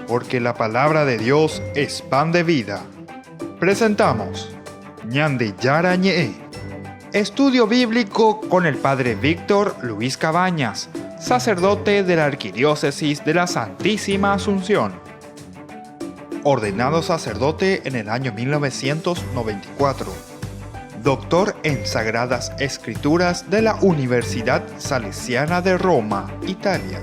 Porque la palabra de Dios es pan de vida. Presentamos Ñande Yara Ñe, estudio bíblico con el Padre Víctor Luis Cabañas, sacerdote de la Arquidiócesis de la Santísima Asunción. Ordenado sacerdote en el año 1994. Doctor en Sagradas Escrituras de la Universidad Salesiana de Roma, Italia.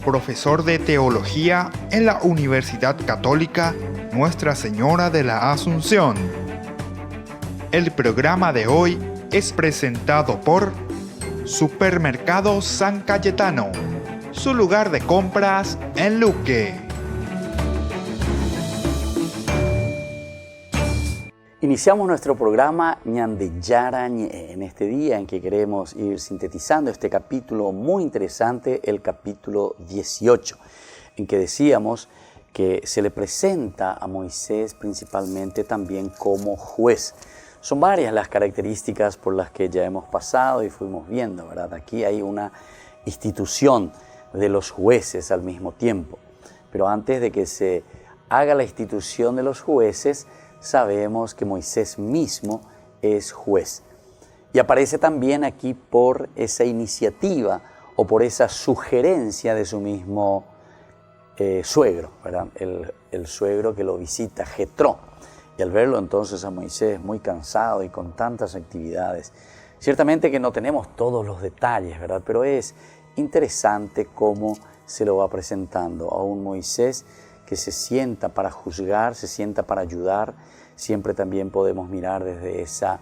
Profesor de Teología en la Universidad Católica Nuestra Señora de la Asunción. El programa de hoy es presentado por Supermercado San Cayetano, su lugar de compras en Luque. Iniciamos nuestro programa Ñande Yara Ñe, en este día en que queremos ir sintetizando este capítulo muy interesante, el capítulo 18, en que decíamos que se le presenta a Moisés principalmente también como juez. Son varias las características por las que ya hemos pasado y fuimos viendo, ¿verdad? Aquí hay una institución de los jueces al mismo tiempo. Pero antes de que se haga la institución de los jueces, sabemos que Moisés mismo es juez. Y aparece también aquí por esa iniciativa o por esa sugerencia de su mismo suegro, ¿verdad? El suegro que lo visita, Jetro. Y al verlo entonces a Moisés muy cansado y con tantas actividades, ciertamente que no tenemos todos los detalles, ¿verdad? Pero es interesante cómo se lo va presentando a un Moisés que se sienta para juzgar, se sienta para ayudar. Siempre también podemos mirar desde esa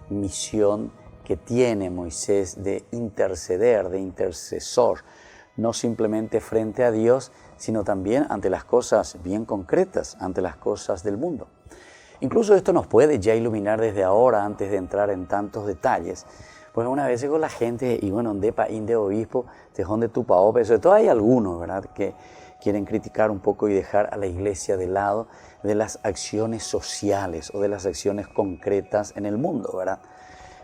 misión que tiene Moisés de interceder, de intercesor, no simplemente frente a Dios, sino también ante las cosas bien concretas, ante las cosas del mundo. Incluso esto nos puede ya iluminar desde ahora, antes de entrar en tantos detalles, pues una vez con la gente, y bueno, de obispo, tejón de tu paope, sobre todo hay algunos, ¿verdad?, que quieren criticar un poco y dejar a la iglesia de lado de las acciones sociales o de las acciones concretas en el mundo, ¿verdad?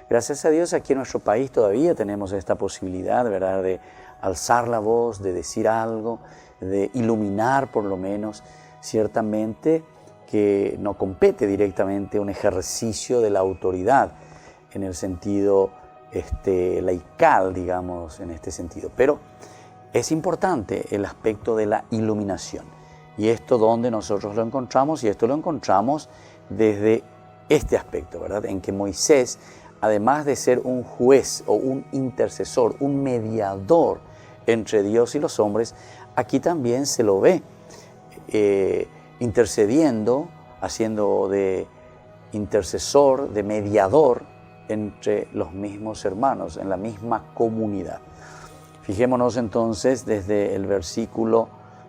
Gracias a Dios aquí en nuestro país todavía tenemos esta posibilidad, ¿verdad?, de alzar la voz, de decir algo, de iluminar por lo menos. Ciertamente que no compete directamente un ejercicio de la autoridad en el sentido laical, digamos, en este sentido, pero es importante el aspecto de la iluminación. Y esto donde nosotros lo encontramos, y esto lo encontramos desde este aspecto, ¿verdad? En que Moisés, además de ser un juez o un intercesor, un mediador entre Dios y los hombres, aquí también se lo ve intercediendo, haciendo de intercesor, de mediador entre los mismos hermanos, en la misma comunidad. Fijémonos entonces desde el versículo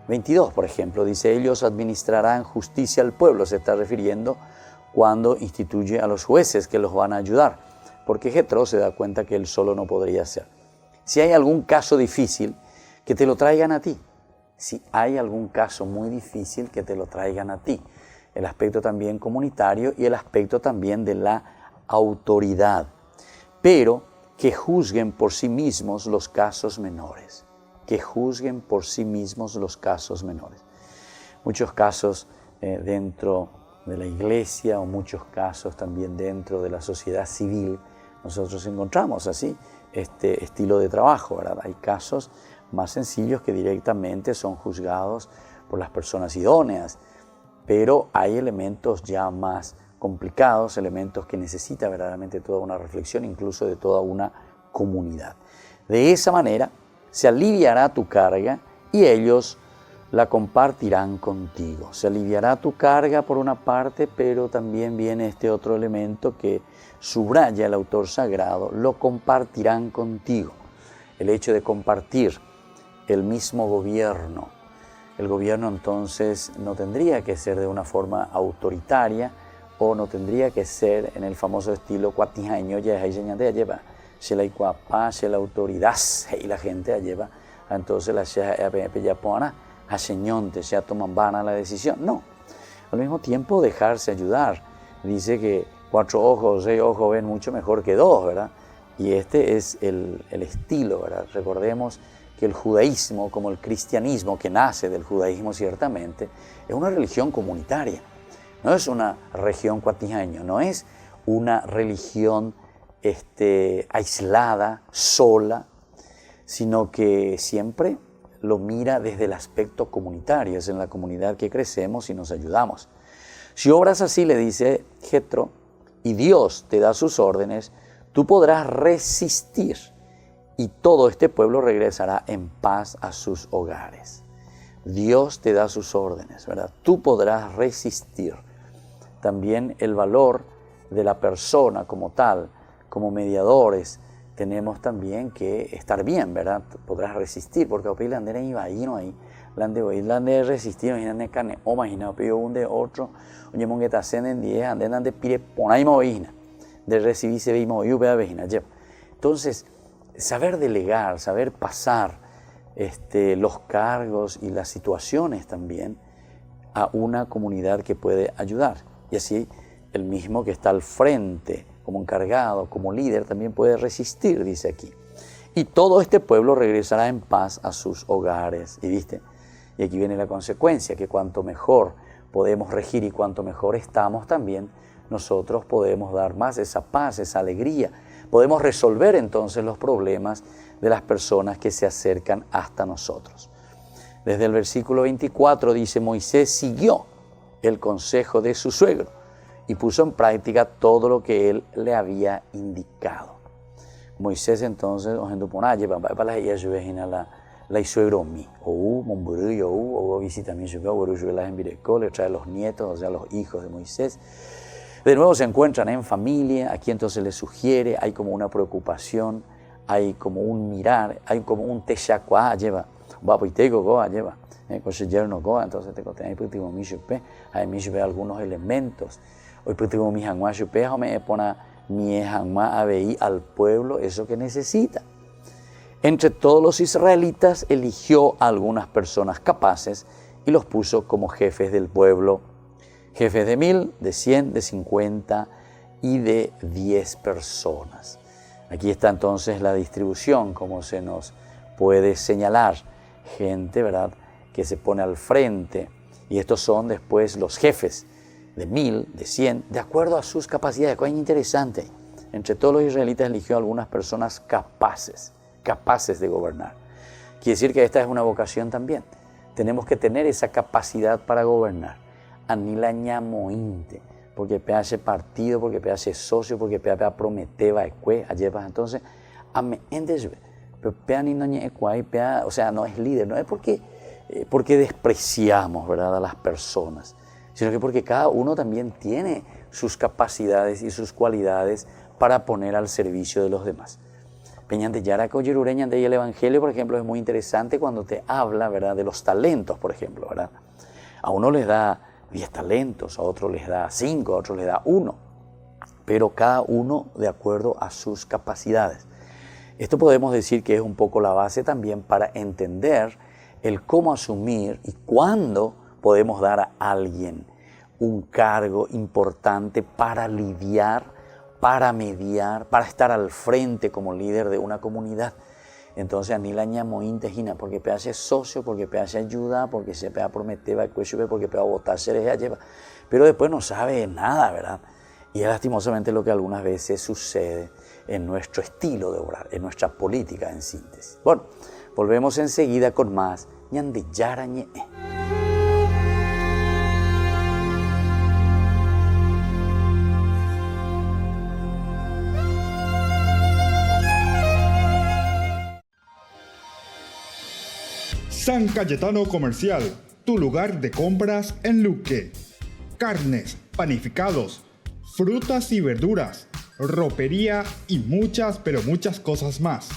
22, por ejemplo, dice: ellos administrarán justicia al pueblo, se está refiriendo cuando instituye a los jueces que los van a ayudar, porque Jetro se da cuenta que él solo no podría hacer. Si hay algún caso difícil, que te lo traigan a ti. Si hay algún caso muy difícil, que te lo traigan a ti. El aspecto también comunitario y el aspecto también de la autoridad. Pero que juzguen por sí mismos los casos menores. Que juzguen por sí mismos los casos menores. Muchos casos dentro de la iglesia o muchos casos también dentro de la sociedad civil, nosotros encontramos así este estilo de trabajo, ¿verdad? Hay casos más sencillos que directamente son juzgados por las personas idóneas, pero hay elementos ya más complicados, elementos que necesita verdaderamente toda una reflexión, incluso de toda una comunidad. De esa manera se aliviará tu carga y ellos la compartirán contigo. Se aliviará tu carga por una parte, pero también viene este otro elemento que subraya el autor sagrado: lo compartirán contigo. El hecho de compartir el mismo gobierno. El gobierno entonces no tendría que ser de una forma autoritaria o no tendría que ser en el famoso estilo cuatijaño, se la autoridad y la gente lleva, entonces la se toman vana la decisión. No, al mismo tiempo dejarse ayudar. Dice que 4 ojos, 6 ojos ven mucho mejor que 2, ¿verdad? Y este es el estilo, ¿verdad? Recordemos que el judaísmo, como el cristianismo, que nace del judaísmo ciertamente, es una religión comunitaria. No es una religión cuatijaña, no es una religión aislada, sola, sino que siempre lo mira desde el aspecto comunitario. Es en la comunidad que crecemos y nos ayudamos. Si obras así, le dice Jetro, y Dios te da sus órdenes, tú podrás resistir y todo este pueblo regresará en paz a sus hogares. Dios te da sus órdenes, ¿verdad? Tú podrás resistir. También el valor de la persona como tal, como mediadores, tenemos también que estar bien, ¿verdad? Podrás resistir, porque opí la andera iba ahí, no ahí. La de resistir, no de carne, o imagina, pido un de otro, oye, mongueta, en 10, anden de pire, pon de recibir se ve y vea vejina. Entonces, saber delegar, saber pasar los cargos y las situaciones también a una comunidad que puede ayudar. Y así el mismo que está al frente, como encargado, como líder, también puede resistir, dice aquí. Y todo este pueblo regresará en paz a sus hogares. Y viste, y aquí viene la consecuencia, que cuanto mejor podemos regir y cuanto mejor estamos también, nosotros podemos dar más esa paz, esa alegría. Podemos resolver entonces los problemas de las personas que se acercan hasta nosotros. Desde el versículo 24 dice, Moisés siguió el consejo de su suegro y puso en práctica todo lo que él le había indicado. Moisés entonces, la suegro mi, o visita mi le trae los nietos, o sea, los hijos de Moisés. De nuevo se encuentran en familia, aquí entonces les sugiere, hay como una preocupación, hay como un mirar, hay como un techacuá, lleva, entonces te conté, hay algunos elementos, hoy puedo mi hangma chupe, me pone mi hangma al pueblo eso que necesita. Entre todos los israelitas eligió a algunas personas capaces y los puso como jefes del pueblo. Jefes de 1000, de 100, de 50 y de 10 personas. Aquí está entonces la distribución, como se nos puede señalar. Gente, ¿verdad?, que se pone al frente. Y estos son después los jefes de 1000, de 100, de acuerdo a sus capacidades. Cosa interesante. Entre todos los israelitas eligió a algunas personas capaces de gobernar. Quiere decir que esta es una vocación también. Tenemos que tener esa capacidad para gobernar. Anila ñamointe, porque hace partido, porque hace socio, porque prometeba ecue, entonces, o sea, no es líder, no es porque despreciamos, ¿verdad?, a las personas, sino que porque cada uno también tiene sus capacidades y sus cualidades para poner al servicio de los demás. Peñante Yara Coyerureña de el Evangelio, por ejemplo, es muy interesante cuando te habla, ¿verdad?, de los talentos, por ejemplo, ¿verdad? A uno les da 10 talentos, a otro les da 5, a otro les da 1, pero cada uno de acuerdo a sus capacidades. Esto podemos decir que es un poco la base también para entender el cómo asumir y cuándo podemos dar a alguien un cargo importante para lidiar, para mediar, para estar al frente como líder de una comunidad. Entonces, Anila ñamointejina, porque hace socio, porque hace ayuda, porque se prometeba, porque votar se lleva. Pero después no sabe nada, ¿verdad? Y es lastimosamente lo que algunas veces sucede en nuestro estilo de obrar, en nuestra política en síntesis. Bueno, volvemos enseguida con más ñandillara ñe. San Cayetano Comercial, tu lugar de compras en Luque. Carnes, panificados, frutas y verduras, ropería y muchas, pero muchas cosas más.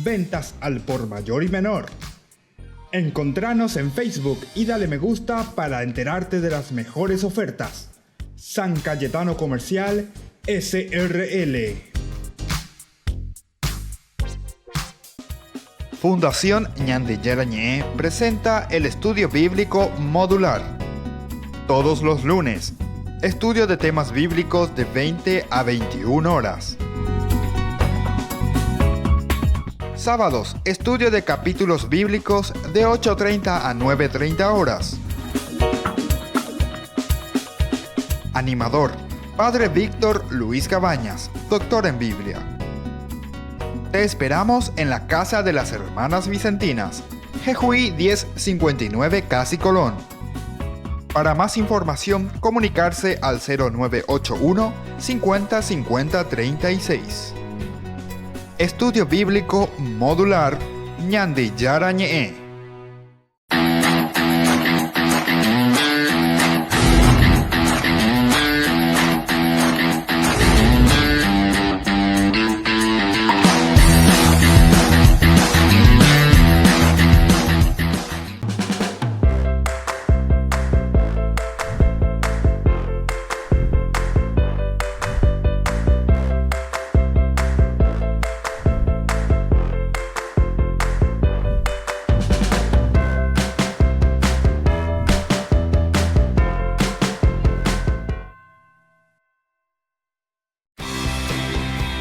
Ventas al por mayor y menor. Encontranos en Facebook y dale me gusta para enterarte de las mejores ofertas. San Cayetano Comercial, SRL. Fundación Ñandillera Ñe presenta el estudio bíblico modular. Todos los lunes, estudio de temas bíblicos de 20 a 21 horas. Sábados, estudio de capítulos bíblicos de 8:30 a 9:30 horas. Animador, Padre Víctor Luis Cabañas, doctor en Biblia. Te esperamos en la Casa de las Hermanas Vicentinas, Jejuí 1059 Casi Colón. Para más información, comunicarse al 0981 50 50 36. Estudio Bíblico Modular Ñandi Yara Ñe'e.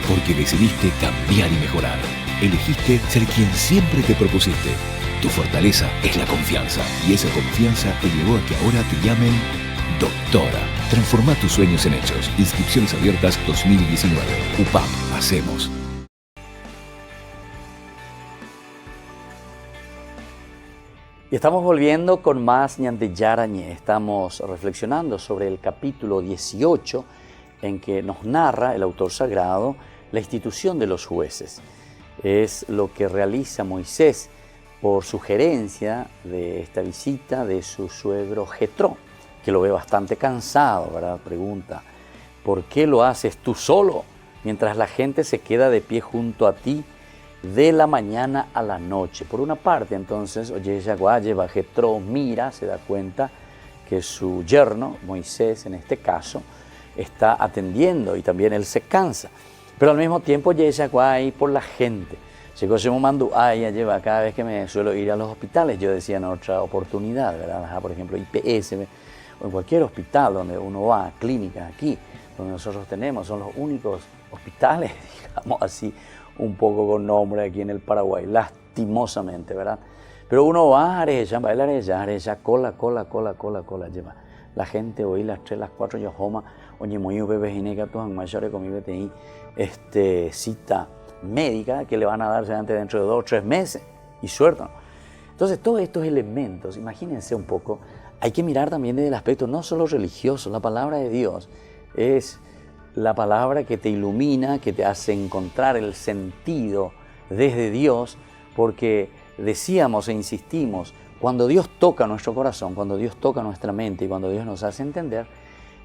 Porque decidiste cambiar y mejorar. Elegiste ser quien siempre te propusiste. Tu fortaleza es la confianza. Y esa confianza te llevó a que ahora te llamen doctora. Transforma tus sueños en hechos. Inscripciones abiertas 2019. UPAP. Hacemos. Y estamos volviendo con más Ñandi Yara Ñe'e. Estamos reflexionando sobre el capítulo 18 en que nos narra el autor sagrado la institución de los jueces. Es lo que realiza Moisés por sugerencia de esta visita de su suegro Jetro, que lo ve bastante cansado, ¿verdad? Pregunta, ¿por qué lo haces tú solo mientras la gente se queda de pie junto a ti de la mañana a la noche? Por una parte, entonces, oye, Yaguaye, Jetro mira, se da cuenta que su yerno, Moisés en este caso, está atendiendo y también él se cansa. Pero al mismo tiempo ya ahí por la gente. Llegó ese momento, ya lleva cada vez que me suelo ir a los hospitales, yo decía en otra oportunidad, ¿verdad? Por ejemplo, IPS o en cualquier hospital donde uno va, clínicas aquí, donde nosotros tenemos, son los únicos hospitales, digamos así, un poco con nombre aquí en el Paraguay, lastimosamente, ¿verdad? Pero uno va a cola, lleva. La gente hoy las 3, las 4 ya joma, oye, muy bebés y negatos en mayores conmigo tenéis cita médica que le van a dar dentro de 2 o 3 meses y suerte. Entonces, todos estos elementos, imagínense un poco, hay que mirar también desde el aspecto no solo religioso. La palabra de Dios es la palabra que te ilumina, que te hace encontrar el sentido desde Dios, porque decíamos e insistimos, cuando Dios toca nuestro corazón, cuando Dios toca nuestra mente y cuando Dios nos hace entender,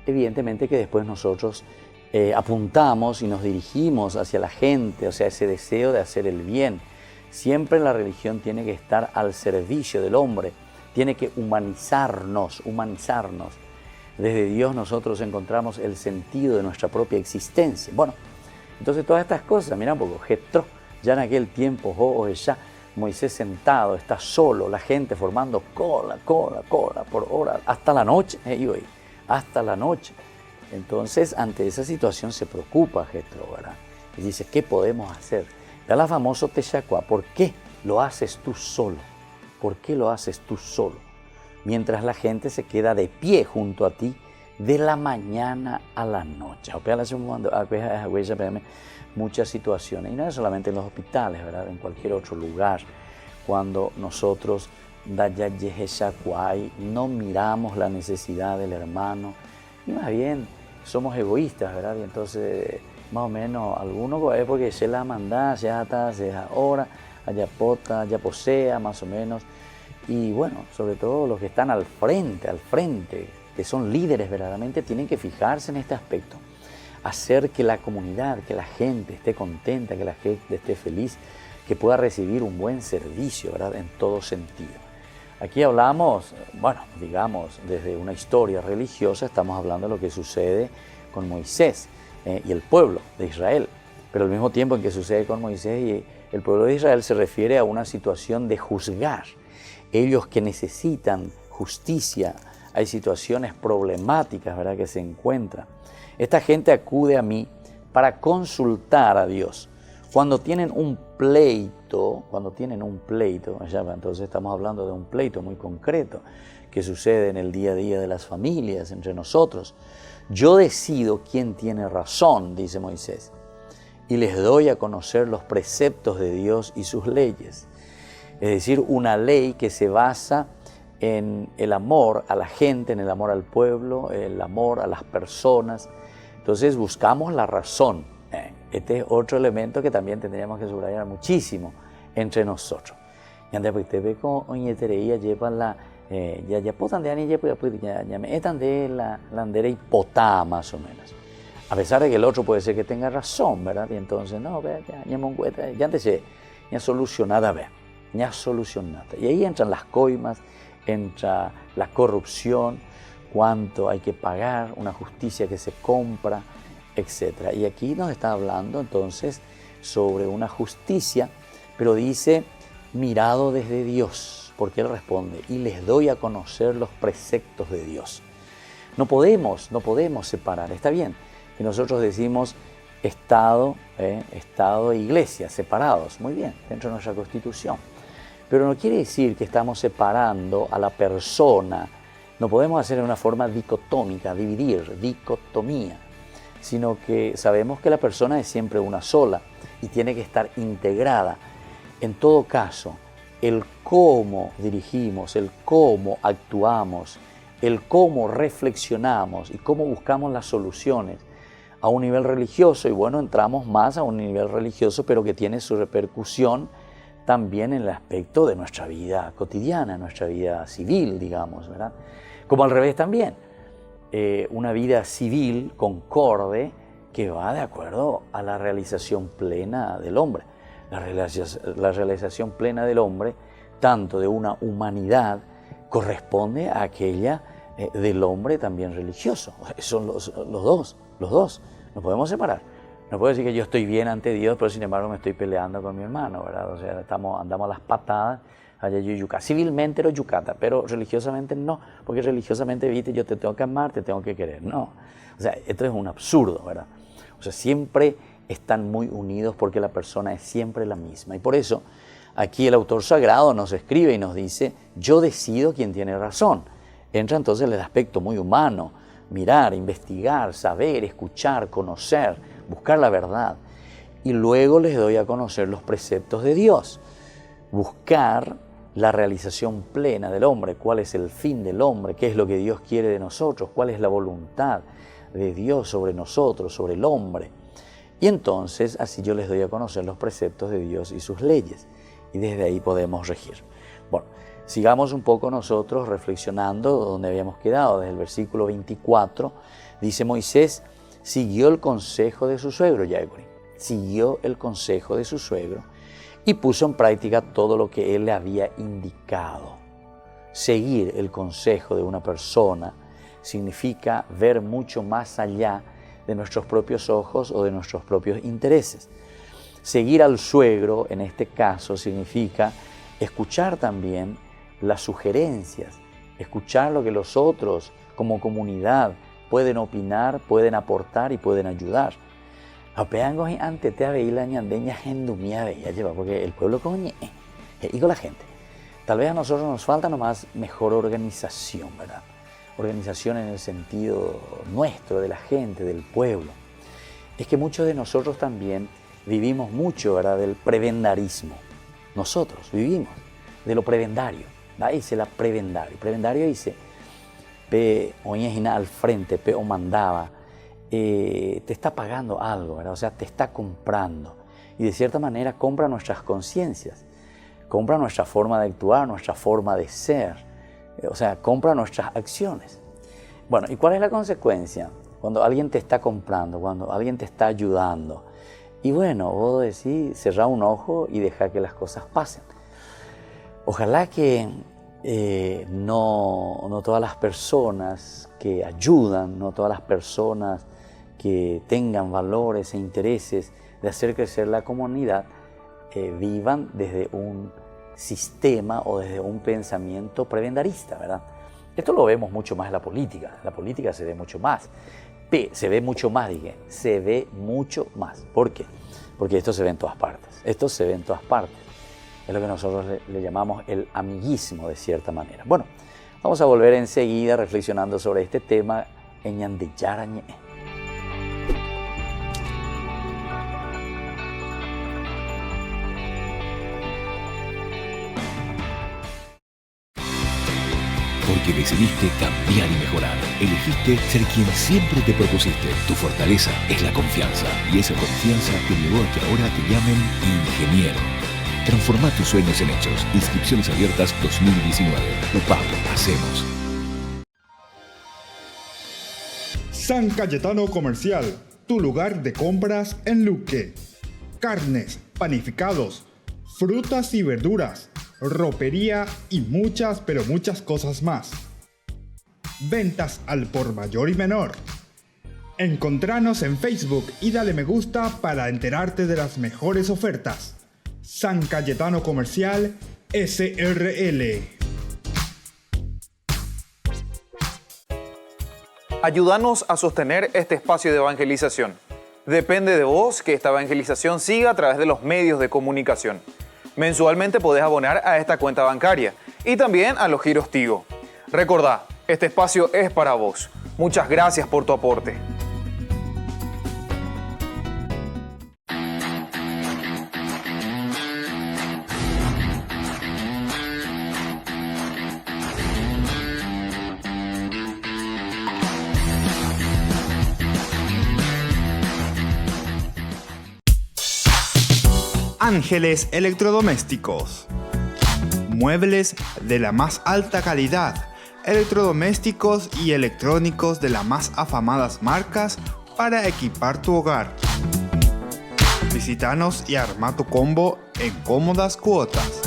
evidentemente que después nosotros apuntamos y nos dirigimos hacia la gente, o sea, ese deseo de hacer el bien. Siempre la religión tiene que estar al servicio del hombre, tiene que humanizarnos. Desde Dios nosotros encontramos el sentido de nuestra propia existencia. Bueno, entonces todas estas cosas, mira un poco, Jetro, ya en aquel tiempo, ya Moisés sentado, está solo, la gente formando cola por horas, hasta la noche, hasta la noche. Entonces, ante esa situación se preocupa Jetro, ¿verdad? Y dice, ¿qué podemos hacer? Da la famosa Texacuá, ¿por qué lo haces tú solo? ¿Por qué lo haces tú solo? Mientras la gente se queda de pie junto a ti de la mañana a la noche. Muchas situaciones, y no es solamente en los hospitales, ¿verdad? En cualquier otro lugar, cuando nosotros no miramos la necesidad del hermano, y más bien somos egoístas, ¿verdad? Y entonces, más o menos, algunos, porque se la manda, ya está, se ahora, allá pota, ya posea, más o menos. Y bueno, sobre todo los que están al frente, que son líderes verdaderamente, tienen que fijarse en este aspecto. Hacer que la comunidad, que la gente esté contenta, que la gente esté feliz, que pueda recibir un buen servicio, ¿verdad? En todo sentido. Aquí hablamos, bueno, digamos, desde una historia religiosa, estamos hablando de lo que sucede con Moisés y el pueblo de Israel. Pero al mismo tiempo en que sucede con Moisés y el pueblo de Israel se refiere a una situación de juzgar. Ellos que necesitan justicia, hay situaciones problemáticas, ¿verdad?, que se encuentran. Esta gente acude a mí para consultar a Dios. Cuando tienen un pleito, pleito, cuando tienen un pleito, entonces estamos hablando de un pleito muy concreto que sucede en el día a día de las familias, entre nosotros. Yo decido quién tiene razón, dice Moisés, y les doy a conocer los preceptos de Dios y sus leyes. Es decir, una ley que se basa en el amor a la gente, en el amor al pueblo, el amor a las personas. Entonces buscamos la razón. Este es otro elemento que también tendríamos que subrayar muchísimo entre nosotros. Y anda pues te ve con oñetería lleva la ya potan de ani ya me etan de la landera hipotá más o menos. A pesar de que el otro puede ser que tenga razón, ¿verdad? Y entonces no, vea, ya mongueta, ya antes ya solucionada, vea, ya solucionada. Y ahí entran las coimas, entra la corrupción, cuánto hay que pagar, una justicia que se compra, etc. Y aquí nos está hablando entonces sobre una justicia, pero dice mirado desde Dios, porque Él responde, y les doy a conocer los preceptos de Dios. No podemos separar, está bien, que nosotros decimos Estado e Iglesia, separados, muy bien, dentro de nuestra Constitución. Pero no quiere decir que estamos separando a la persona, no podemos hacer de una forma dicotómica, dividir, dicotomía, sino que sabemos que la persona es siempre una sola y tiene que estar integrada. En todo caso, el cómo dirigimos, el cómo actuamos, el cómo reflexionamos y cómo buscamos las soluciones a un nivel religioso, y bueno, entramos más a un nivel religioso, pero que tiene su repercusión también en el aspecto de nuestra vida cotidiana, nuestra vida civil, digamos, ¿verdad? Como al revés también, una vida civil concorde que va de acuerdo a la realización plena del hombre. La realización plena del hombre, tanto de una humanidad, corresponde a aquella del hombre también religioso. Son los dos, no podemos separar. No puedo decir que yo estoy bien ante Dios, pero sin embargo me estoy peleando con mi hermano, ¿verdad? O sea, andamos a las patadas, allá yo yuca. Civilmente era yucata, pero religiosamente no, porque religiosamente, viste, yo te tengo que amar, te tengo que querer. No, o sea, esto es un absurdo, ¿verdad? O sea, siempre están muy unidos porque la persona es siempre la misma. Y por eso, aquí el autor sagrado nos escribe y nos dice, yo decido quién tiene razón. Entra entonces el aspecto muy humano, mirar, investigar, saber, escuchar, conocer, buscar la verdad. Y luego les doy a conocer los preceptos de Dios. Buscar la realización plena del hombre, cuál es el fin del hombre, qué es lo que Dios quiere de nosotros, cuál es la voluntad de Dios sobre nosotros, sobre el hombre. Y entonces así yo les doy a conocer los preceptos de Dios y sus leyes. Y desde ahí podemos regir. Bueno, sigamos un poco nosotros reflexionando donde habíamos quedado. Desde el versículo 24 dice Moisés, siguió el consejo de su suegro, Yaeguri. Siguió el consejo de su suegro y puso en práctica todo lo que él le había indicado. Seguir el consejo de una persona significa ver mucho más allá de nuestros propios ojos o de nuestros propios intereses. Seguir al suegro, en este caso, significa escuchar también las sugerencias, escuchar lo que los otros, como comunidad, pueden opinar, pueden aportar y pueden ayudar. Porque el pueblo y con la gente. Tal vez a nosotros nos falta nomás mejor organización, ¿verdad? Organización en el sentido nuestro, de la gente, del pueblo. Es que muchos de nosotros también vivimos mucho, ¿verdad?, del prebendarismo. Nosotros vivimos de lo prebendario. Dice la prebendario. Prebendario dice, al frente, o mandaba, te está pagando algo, ¿verdad? O sea, te está comprando. Y de cierta manera compra nuestras conciencias, compra nuestra forma de actuar, nuestra forma de ser. O sea, compra nuestras acciones. Bueno, ¿y cuál es la consecuencia? Cuando alguien te está comprando, cuando alguien te está ayudando. Y bueno, vos decís, cerrá un ojo y deja que las cosas pasen. Ojalá que no todas las personas que ayudan, no todas las personas que tengan valores e intereses de hacer crecer la comunidad, vivan desde un sistema o desde un pensamiento prebendarista, ¿verdad? Esto lo vemos mucho más en la política. En la política se ve mucho más. Se ve mucho más. ¿Por qué? Porque esto se ve en todas partes. Esto se ve en todas partes. Es lo que nosotros le llamamos el amiguismo, de cierta manera. Bueno, vamos a volver enseguida reflexionando sobre este tema en Ñandillarañe. Porque decidiste cambiar y mejorar. Elegiste ser quien siempre te propusiste. Tu fortaleza es la confianza. Y esa confianza te llevó a que ahora te llamen ingeniero. Transforma tus sueños en hechos. Inscripciones abiertas 2019. UPAP, hacemos. San Cayetano Comercial, tu lugar de compras en Luque. Carnes, panificados, frutas y verduras, ropería y muchas, pero muchas cosas más. Ventas al por mayor y menor. Encontranos en Facebook y dale me gusta para enterarte de las mejores ofertas. San Cayetano Comercial SRL. Ayúdanos a sostener este espacio de evangelización. Depende de vos que esta evangelización siga a través de los medios de comunicación. Mensualmente podés abonar a esta cuenta bancaria y también a los giros Tigo. Recordá, este espacio es para vos. Muchas gracias por tu aporte. Ángeles Electrodomésticos. Muebles de la más alta calidad, electrodomésticos y electrónicos de las más afamadas marcas para equipar tu hogar. Visítanos y arma tu combo en cómodas cuotas.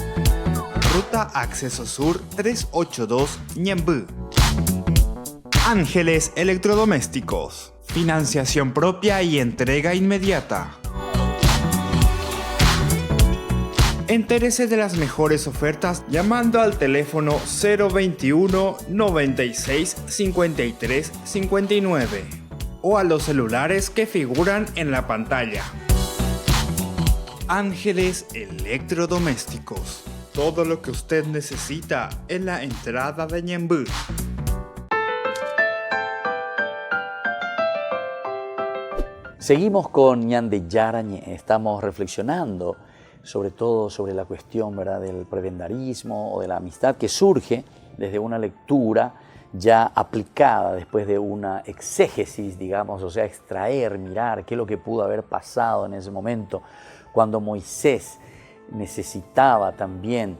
Ruta Acceso Sur 382 Ñembú. Ángeles Electrodomésticos. Financiación propia y entrega inmediata. Entérese de las mejores ofertas llamando al teléfono 021 96 53 59 o a los celulares que figuran en la pantalla. Ángeles Electrodomésticos. Todo lo que usted necesita en la entrada de Ñembú. Seguimos con Ñandillarañe. Estamos reflexionando sobre todo sobre la cuestión, ¿verdad?, del prebendarismo o de la amistad que surge desde una lectura ya aplicada después de una exégesis, digamos, o sea, extraer, mirar qué es lo que pudo haber pasado en ese momento cuando Moisés necesitaba también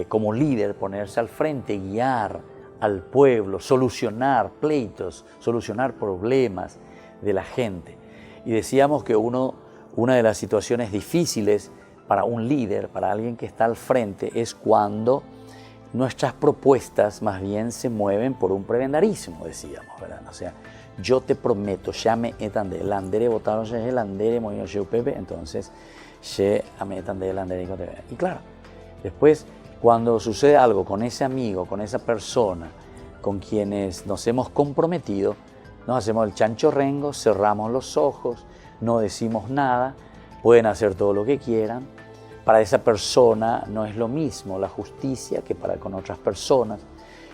como líder ponerse al frente, guiar al pueblo, solucionar pleitos, solucionar problemas de la gente. Y decíamos que una de las situaciones difíciles para un líder, para alguien que está al frente, es cuando nuestras propuestas más bien se mueven por un prebendarismo, decíamos, ¿verdad? O sea, yo te prometo, ya me etan de landere, votaron ya el landere, moino yo pepe, entonces, ya me etan de landere. Y claro, después, cuando sucede algo con ese amigo, con esa persona, con quienes nos hemos comprometido, nos hacemos el chancho rengo, cerramos los ojos, no decimos nada, pueden hacer todo lo que quieran. Para esa persona no es lo mismo la justicia que para con otras personas.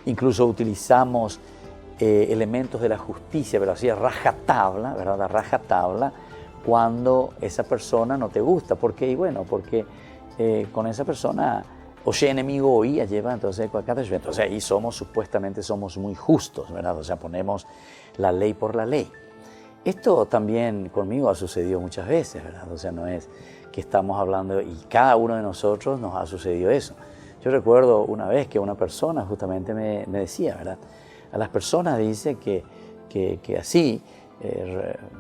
Incluso utilizamos elementos de la justicia, pero así a rajatabla, ¿verdad? A rajatabla, cuando esa persona no te gusta. ¿Por qué? Y bueno, porque con esa persona, o sea, enemigo oía, lleva, entonces ahí supuestamente somos muy justos, ¿verdad? O sea, ponemos la ley por la ley. Esto también conmigo ha sucedido muchas veces, ¿verdad? O sea, no es que estamos hablando, y cada uno de nosotros nos ha sucedido eso. Yo recuerdo una vez que una persona justamente me decía, ¿verdad? A las personas dice que así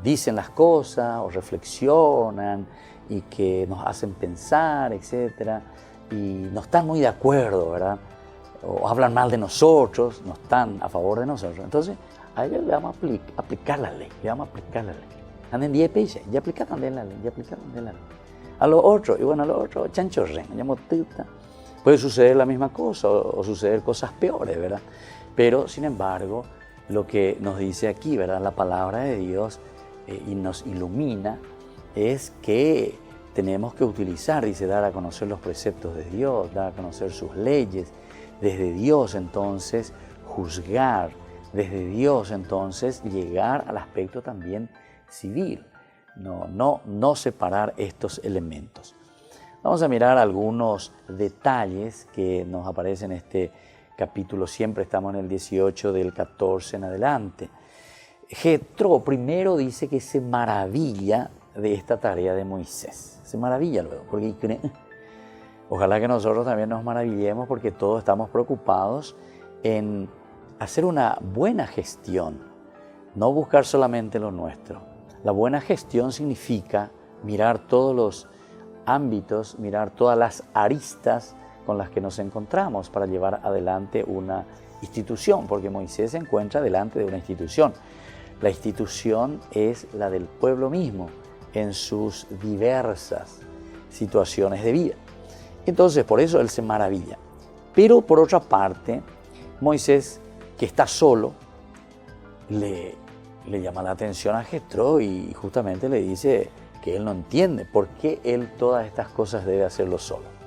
dicen las cosas o reflexionan y que nos hacen pensar, etc. Y no están muy de acuerdo, ¿verdad? O hablan mal de nosotros, no están a favor de nosotros. Entonces, a ellos le vamos a aplicar la ley, Anden 10 pesos, ya aplicar también la ley, A los otros, y bueno, a los otros, chancho ren, puede suceder la misma cosa o suceder cosas peores, ¿verdad? Pero, sin embargo, lo que nos dice aquí, ¿verdad?, la palabra de Dios y nos ilumina es que tenemos que utilizar, dice, dar a conocer los preceptos de Dios, dar a conocer sus leyes, desde Dios entonces juzgar, desde Dios entonces llegar al aspecto también civil, no separar estos elementos. Vamos a mirar algunos detalles que nos aparecen en este capítulo, siempre estamos en el 18 del 14 en adelante. Jetro primero dice que se maravilla de esta tarea de Moisés, se maravilla luego, porque ojalá que nosotros también nos maravillemos porque todos estamos preocupados en hacer una buena gestión, no buscar solamente lo nuestro. La buena gestión significa mirar todos los ámbitos, mirar todas las aristas con las que nos encontramos para llevar adelante una institución, porque Moisés se encuentra delante de una institución. La institución es la del pueblo mismo en sus diversas situaciones de vida. Entonces, por eso él se maravilla. Pero por otra parte, Moisés, que está solo, le llama la atención a Jetro y justamente le dice que él no entiende por qué él todas estas cosas debe hacerlo solo.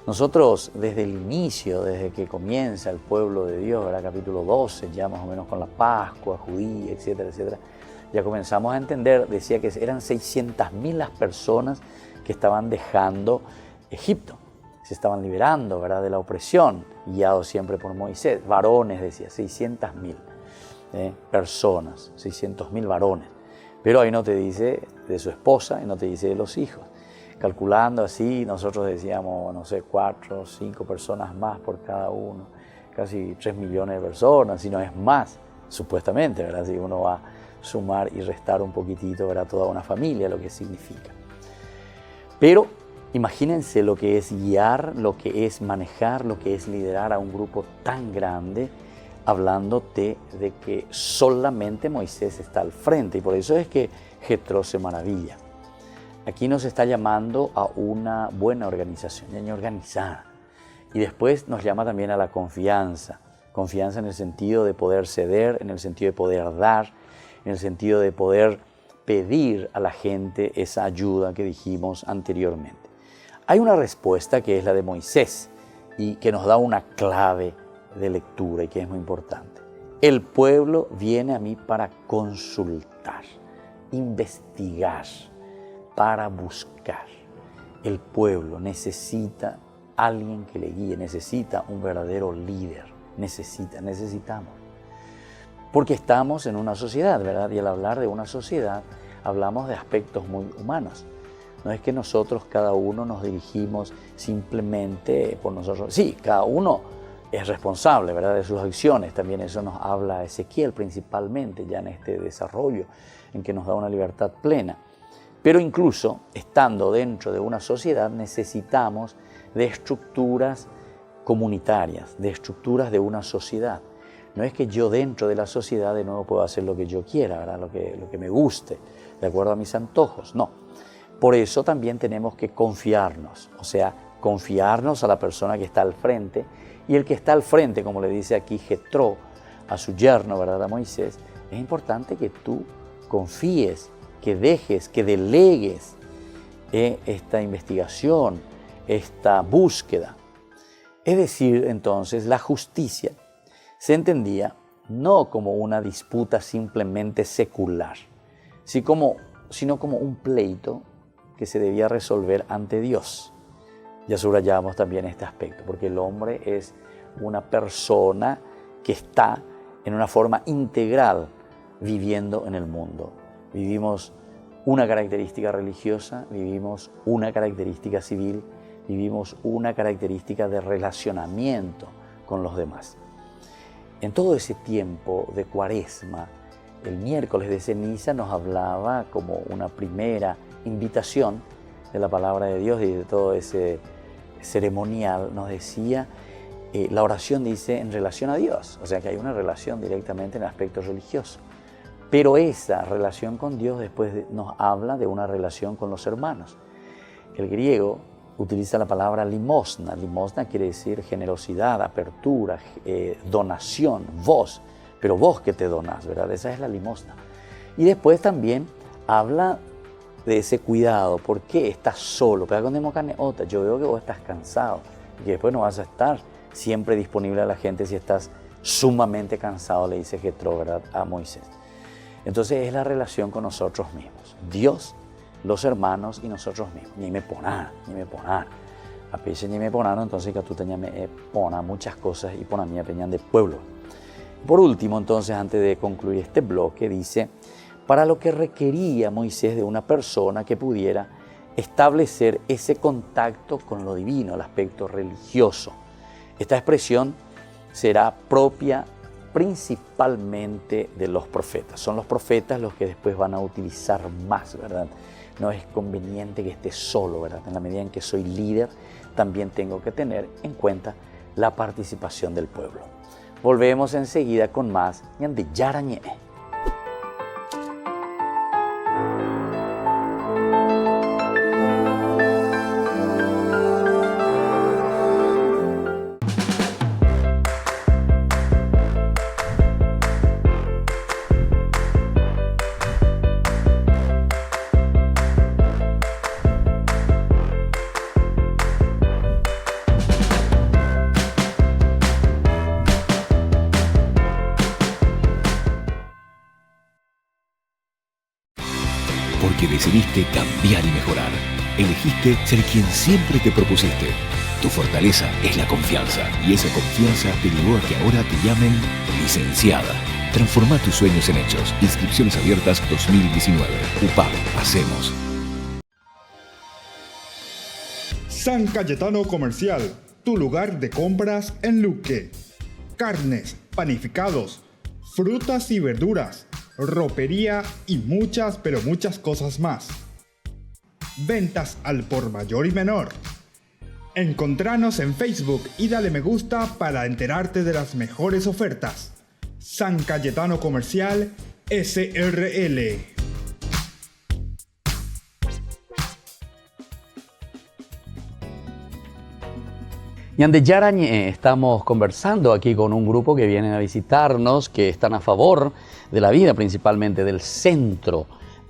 Nosotros desde el inicio, desde que comienza el pueblo de Dios, ¿verdad? Capítulo 12, ya más o menos con la Pascua judía, etcétera, etcétera, ya comenzamos a entender, decía que eran 600.000 las personas que estaban dejando Egipto, se estaban liberando, ¿verdad?, de la opresión, guiados siempre por Moisés. Varones, decía, 600.000 personas, 600.000 varones. Pero ahí no te dice de su esposa y no te dice de los hijos. Calculando así, nosotros decíamos, no sé, 4 o 5 personas más por cada uno, casi 3 millones de personas, si no es más, supuestamente, ¿verdad? Si uno va a sumar y restar un poquitito, ¿verdad?, toda una familia, lo que significa. Pero imagínense lo que es guiar, lo que es manejar, lo que es liderar a un grupo tan grande, hablándote de que solamente Moisés está al frente, y por eso es que Jetro se maravilla. Aquí nos está llamando a una buena organización, ñaña organizada. Y después nos llama también a la confianza. Confianza en el sentido de poder ceder, en el sentido de poder dar, en el sentido de poder pedir a la gente esa ayuda que dijimos anteriormente. Hay una respuesta que es la de Moisés y que nos da una clave de lectura y que es muy importante. El pueblo viene a mí para consultar, investigar, para buscar. El pueblo necesita alguien que le guíe, necesita un verdadero líder, necesitamos. Porque estamos en una sociedad, ¿verdad? Y al hablar de una sociedad, hablamos de aspectos muy humanos. No es que nosotros, cada uno, nos dirigimos simplemente por nosotros. Sí, cada uno es responsable, ¿verdad?, de sus acciones. También eso nos habla Ezequiel principalmente, ya en este desarrollo, en que nos da una libertad plena. Pero incluso estando dentro de una sociedad necesitamos de estructuras comunitarias, de estructuras de una sociedad. No es que yo dentro de la sociedad de nuevo puedo hacer lo que yo quiera, ¿verdad?, lo que me guste, de acuerdo a mis antojos. No. Por eso también tenemos que confiarnos, o sea, confiarnos a la persona que está al frente. Y el que está al frente, como le dice aquí Jetro a su yerno, ¿verdad?, a Moisés, es importante que tú confíes, que dejes, que delegues esta investigación, esta búsqueda. Es decir, entonces, la justicia se entendía no como una disputa simplemente secular, sino como un pleito que se debía resolver ante Dios. Ya subrayamos también este aspecto, porque el hombre es una persona que está en una forma integral viviendo en el mundo. Vivimos una característica religiosa, vivimos una característica civil, vivimos una característica de relacionamiento con los demás. En todo ese tiempo de Cuaresma, el miércoles de ceniza nos hablaba como una primera invitación de la palabra de Dios y de todo ese ceremonial. Nos decía, la oración dice en relación a Dios, o sea que hay una relación directamente en el aspecto religioso. Pero esa relación con Dios después nos habla de una relación con los hermanos. El griego utiliza la palabra limosna. Limosna quiere decir generosidad, apertura, donación, vos. Pero vos que te donás, ¿verdad? Esa es la limosna. Y después también habla de ese cuidado. ¿Por qué estás solo? Pero cuando yo veo que vos estás cansado y que después no vas a estar siempre disponible a la gente si estás sumamente cansado, le dice Jetro, ¿verdad?, a Moisés. Entonces es la relación con nosotros mismos. Dios, los hermanos y nosotros mismos. Ni me ponar. A veces ni me ponar, entonces que tú tenías me pona muchas cosas y pona mía peñan de pueblo. Por último, entonces, antes de concluir este bloque, dice, para lo que requería Moisés de una persona que pudiera establecer ese contacto con lo divino, el aspecto religioso. Esta expresión será propia principalmente de los profetas. Son los profetas los que después van a utilizar más, ¿verdad? No es conveniente que esté solo, ¿verdad? En la medida en que soy líder, también tengo que tener en cuenta la participación del pueblo. Volvemos enseguida con más Ñande Yarañe. Porque decidiste cambiar y mejorar. Elegiste ser quien siempre te propusiste. Tu fortaleza es la confianza. Y esa confianza te llevó a que ahora te llamen licenciada. Transforma tus sueños en hechos. Inscripciones abiertas 2019. UPAB. Hacemos. San Cayetano Comercial, tu lugar de compras en Luque. Carnes, panificados, frutas y verduras, ropería y muchas, pero muchas cosas más. Ventas al por mayor y menor. Encontranos en Facebook y dale me gusta para enterarte de las mejores ofertas. San Cayetano Comercial SRL. Ñande Yarañe, estamos conversando aquí con un grupo que vienen a visitarnos, que están a favor de la vida, principalmente del Centro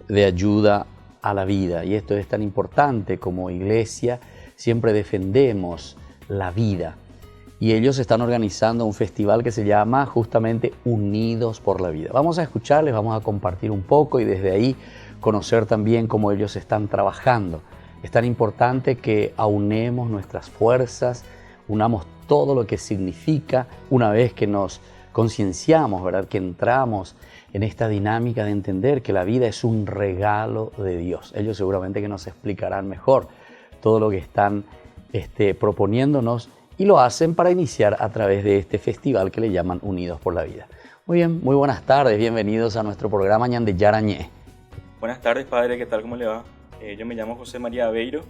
de Ayuda a la Vida. Y esto es tan importante. Como iglesia siempre defendemos la vida. Y ellos están organizando un festival que se llama justamente Unidos por la Vida. Vamos a escucharles, vamos a compartir un poco y desde ahí conocer también cómo ellos están trabajando. Es tan importante que aunemos nuestras fuerzas, unamos todo lo que significa una vez que nos concienciamos, ¿verdad?, que entramos en esta dinámica de entender que la vida es un regalo de Dios. Ellos seguramente que nos explicarán mejor todo lo que están proponiéndonos y lo hacen para iniciar a través de este festival que le llaman Unidos por la Vida. Muy bien, muy buenas tardes, bienvenidos a nuestro programa Ñande Yarañe. Buenas tardes, padre, ¿qué tal? ¿Cómo le va? Yo me llamo José María Aveiro,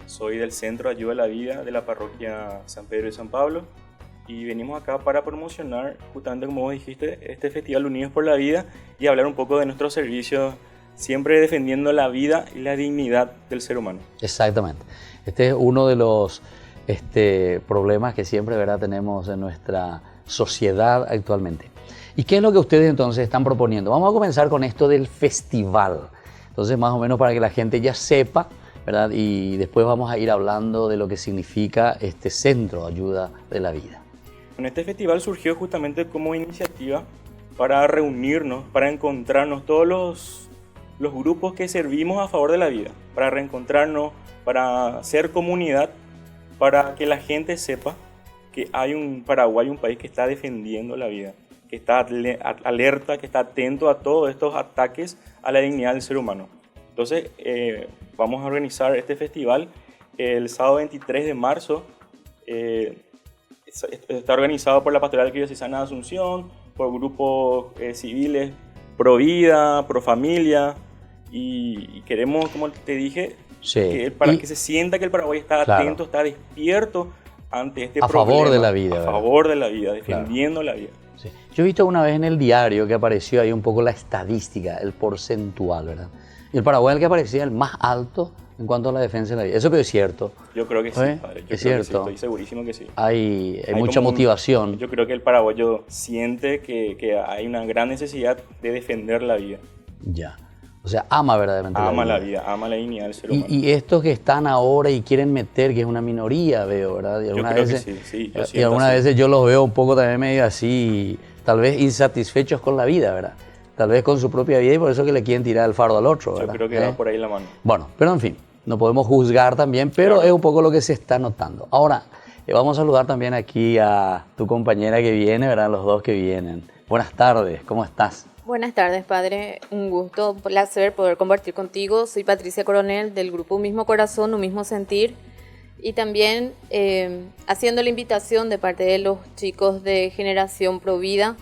soy del Centro de Ayuda a la Vida de la parroquia San Pedro y San Pablo y venimos acá para promocionar, justamente como vos dijiste, este Festival Unidos por la Vida y hablar un poco de nuestro servicio, siempre defendiendo la vida y la dignidad del ser humano. Exactamente. Este es uno de los problemas que siempre, ¿verdad?, tenemos en nuestra sociedad actualmente. ¿Y qué es lo que ustedes entonces están proponiendo? Vamos a comenzar con esto del festival. Entonces, más o menos para que la gente ya sepa, ¿verdad? Y después vamos a ir hablando de lo que significa este Centro de Ayuda de la Vida. Bueno, este festival surgió justamente como iniciativa para reunirnos, para encontrarnos todos los grupos que servimos a favor de la vida, para reencontrarnos, para ser comunidad, para que la gente sepa que hay un Paraguay, un país que está defendiendo la vida, que está alerta, que está atento a todos estos ataques a la dignidad del ser humano. Entonces, vamos a organizar este festival el sábado 23 de marzo. Está organizado por la Pastoral Arquidiocesana de Asunción, por grupos civiles pro vida, pro familia, y queremos, como te dije, sí, que se sienta que el Paraguay está atento, está despierto ante este problema. A favor de la vida. A favor de la vida, defendiendo la vida. Sí. Yo he visto una vez en el diario que apareció ahí un poco la estadística, el porcentual, ¿verdad? Y el Paraguay el que aparecía el más alto en cuanto a la defensa de la vida. Eso es cierto. Yo creo que sí, padre. Es cierto. Sí, estoy segurísimo que sí. Hay mucha motivación. Yo creo que el paraguayo siente que hay una gran necesidad de defender la vida. Ya. O sea, ama verdaderamente Ama la vida, ama la dignidad del ser humano. Y estos que están ahora y quieren meter, que es una minoría, veo, ¿verdad? Y Yo algunas creo veces, que sí, yo y siento algunas así. veces yo los veo un poco también medio así, tal vez insatisfechos con la vida, ¿verdad? Tal vez con su propia vida y por eso que le quieren tirar el fardo al otro, Yo ¿verdad? creo que va por ahí la mano. Bueno, pero en fin, no podemos juzgar también, pero Claro. es un poco lo que se está notando. Ahora, vamos a saludar también aquí a tu compañera que viene, ¿verdad? Los dos que vienen. Buenas tardes, ¿cómo estás? Buenas tardes, padre. Un gusto, un placer poder compartir contigo. Soy Patricia Coronel del grupo Un Mismo Corazón, Un Mismo Sentir. Y también haciendo la invitación de parte de los chicos de Generación Provida.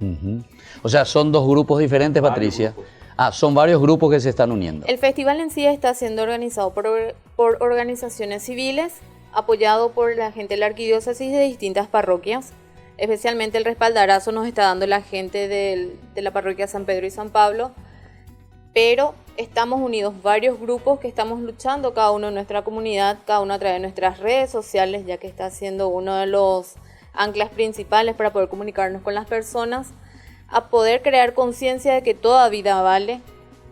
Ujú. O sea, son dos grupos diferentes, Patricia. Son varios grupos que se están uniendo. El festival en sí está siendo organizado por organizaciones civiles, apoyado por la gente de la arquidiócesis de distintas parroquias. Especialmente el respaldarazo nos está dando la gente de la parroquia San Pedro y San Pablo, pero estamos unidos varios grupos que estamos luchando, cada uno en nuestra comunidad, cada uno a través de nuestras redes sociales, ya que está siendo uno de los anclas principales para poder comunicarnos con las personas, a poder crear conciencia de que toda vida vale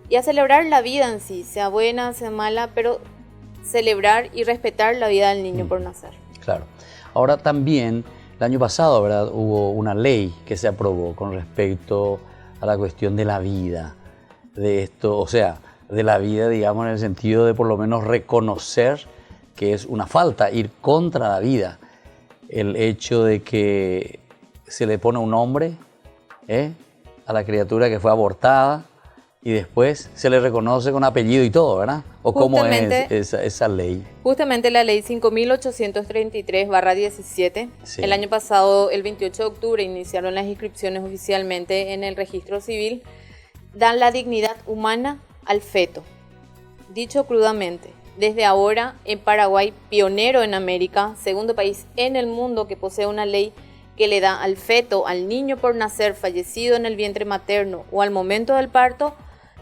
y a celebrar la vida en sí, sea buena, sea mala, pero celebrar y respetar la vida del niño por nacer. Claro. Ahora también, el año pasado, ¿verdad? Hubo una ley que se aprobó con respecto a la cuestión de la vida, de esto, o sea, de la vida, digamos, en el sentido de por lo menos reconocer que es una falta, ir contra la vida. El hecho de que se le pone un nombre a la criatura que fue abortada y después se le reconoce con apellido y todo, ¿verdad? ¿O cómo es esa ley? Justamente la ley 5.833/17, Sí. el año pasado, el 28 de octubre, iniciaron las inscripciones oficialmente en el registro civil, dan la dignidad humana al feto. Dicho crudamente, desde ahora en Paraguay, pionero en América, segundo país en el mundo que posee una ley que le da al feto, al niño por nacer fallecido en el vientre materno o al momento del parto,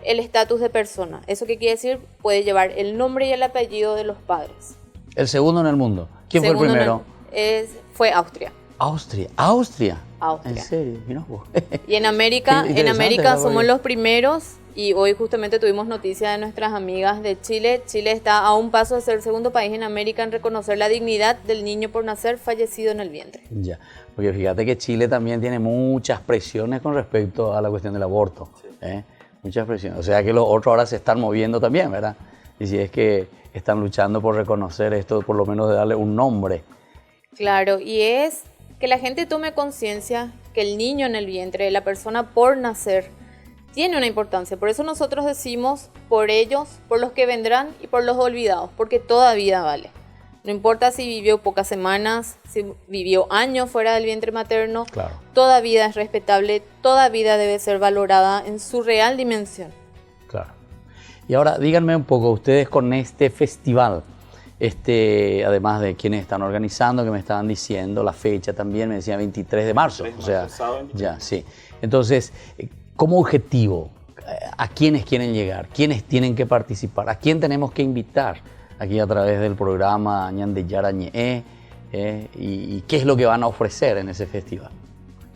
el estatus de persona. ¿Eso qué quiere decir? Puede llevar el nombre y el apellido de los padres. El segundo en el mundo. ¿Quién fue el Segundo primero? Fue Austria. Austria. En serio, mirá vos. Y en América, Qué interesante, somos porque- los primeros, y hoy justamente tuvimos noticia de nuestras amigas de Chile. Chile está a un paso de ser el segundo país en América en reconocer la dignidad del niño por nacer fallecido en el vientre. Ya, porque fíjate que Chile también tiene muchas presiones con respecto a la cuestión del aborto. Muchas presiones. O sea que los otros ahora se están moviendo también, ¿verdad? Y si es que están luchando por reconocer esto, por lo menos de darle un nombre. Claro, y es que la gente tome conciencia que el niño en el vientre, la persona por nacer, tiene una importancia. Por eso nosotros decimos por ellos, por los que vendrán y por los olvidados, porque toda vida vale. No importa si vivió pocas semanas, si vivió años fuera del vientre materno, Claro. toda vida es respetable, toda vida debe ser valorada en su real dimensión. Claro. Y ahora díganme un poco, ustedes con este festival, además de quienes están organizando, que me estaban diciendo, la fecha también, me decía 23 de marzo. O sea, ya, sí. Entonces, como objetivo, ¿a quiénes quieren llegar? ¿Quiénes tienen que participar? ¿A quién tenemos que invitar aquí a través del programa Ñande Yarañe? ¿Y qué es lo que van a ofrecer en ese festival?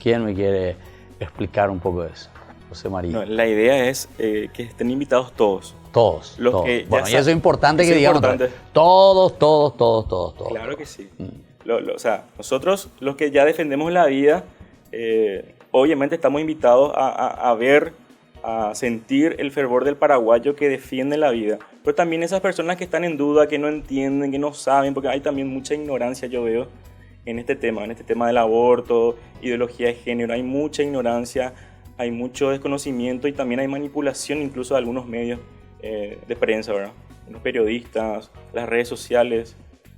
¿Quién me quiere explicar un poco de eso? José María. No, la idea es que estén invitados todos. Todos. Los todos. que ya Bueno, y saben- eso es importante eso que es digamos. importante. Todos. Claro que sí. O sea, nosotros los que ya defendemos la vida, obviamente estamos invitados a ver, a sentir el fervor del paraguayo que defiende la vida. Pero también esas personas que están en duda, que no entienden, que no saben, porque hay también mucha ignorancia, yo veo, en este tema del aborto, ideología de género. Hay mucha ignorancia, hay mucho desconocimiento y también hay manipulación incluso de algunos medios de prensa, ¿verdad? Los periodistas, las redes sociales.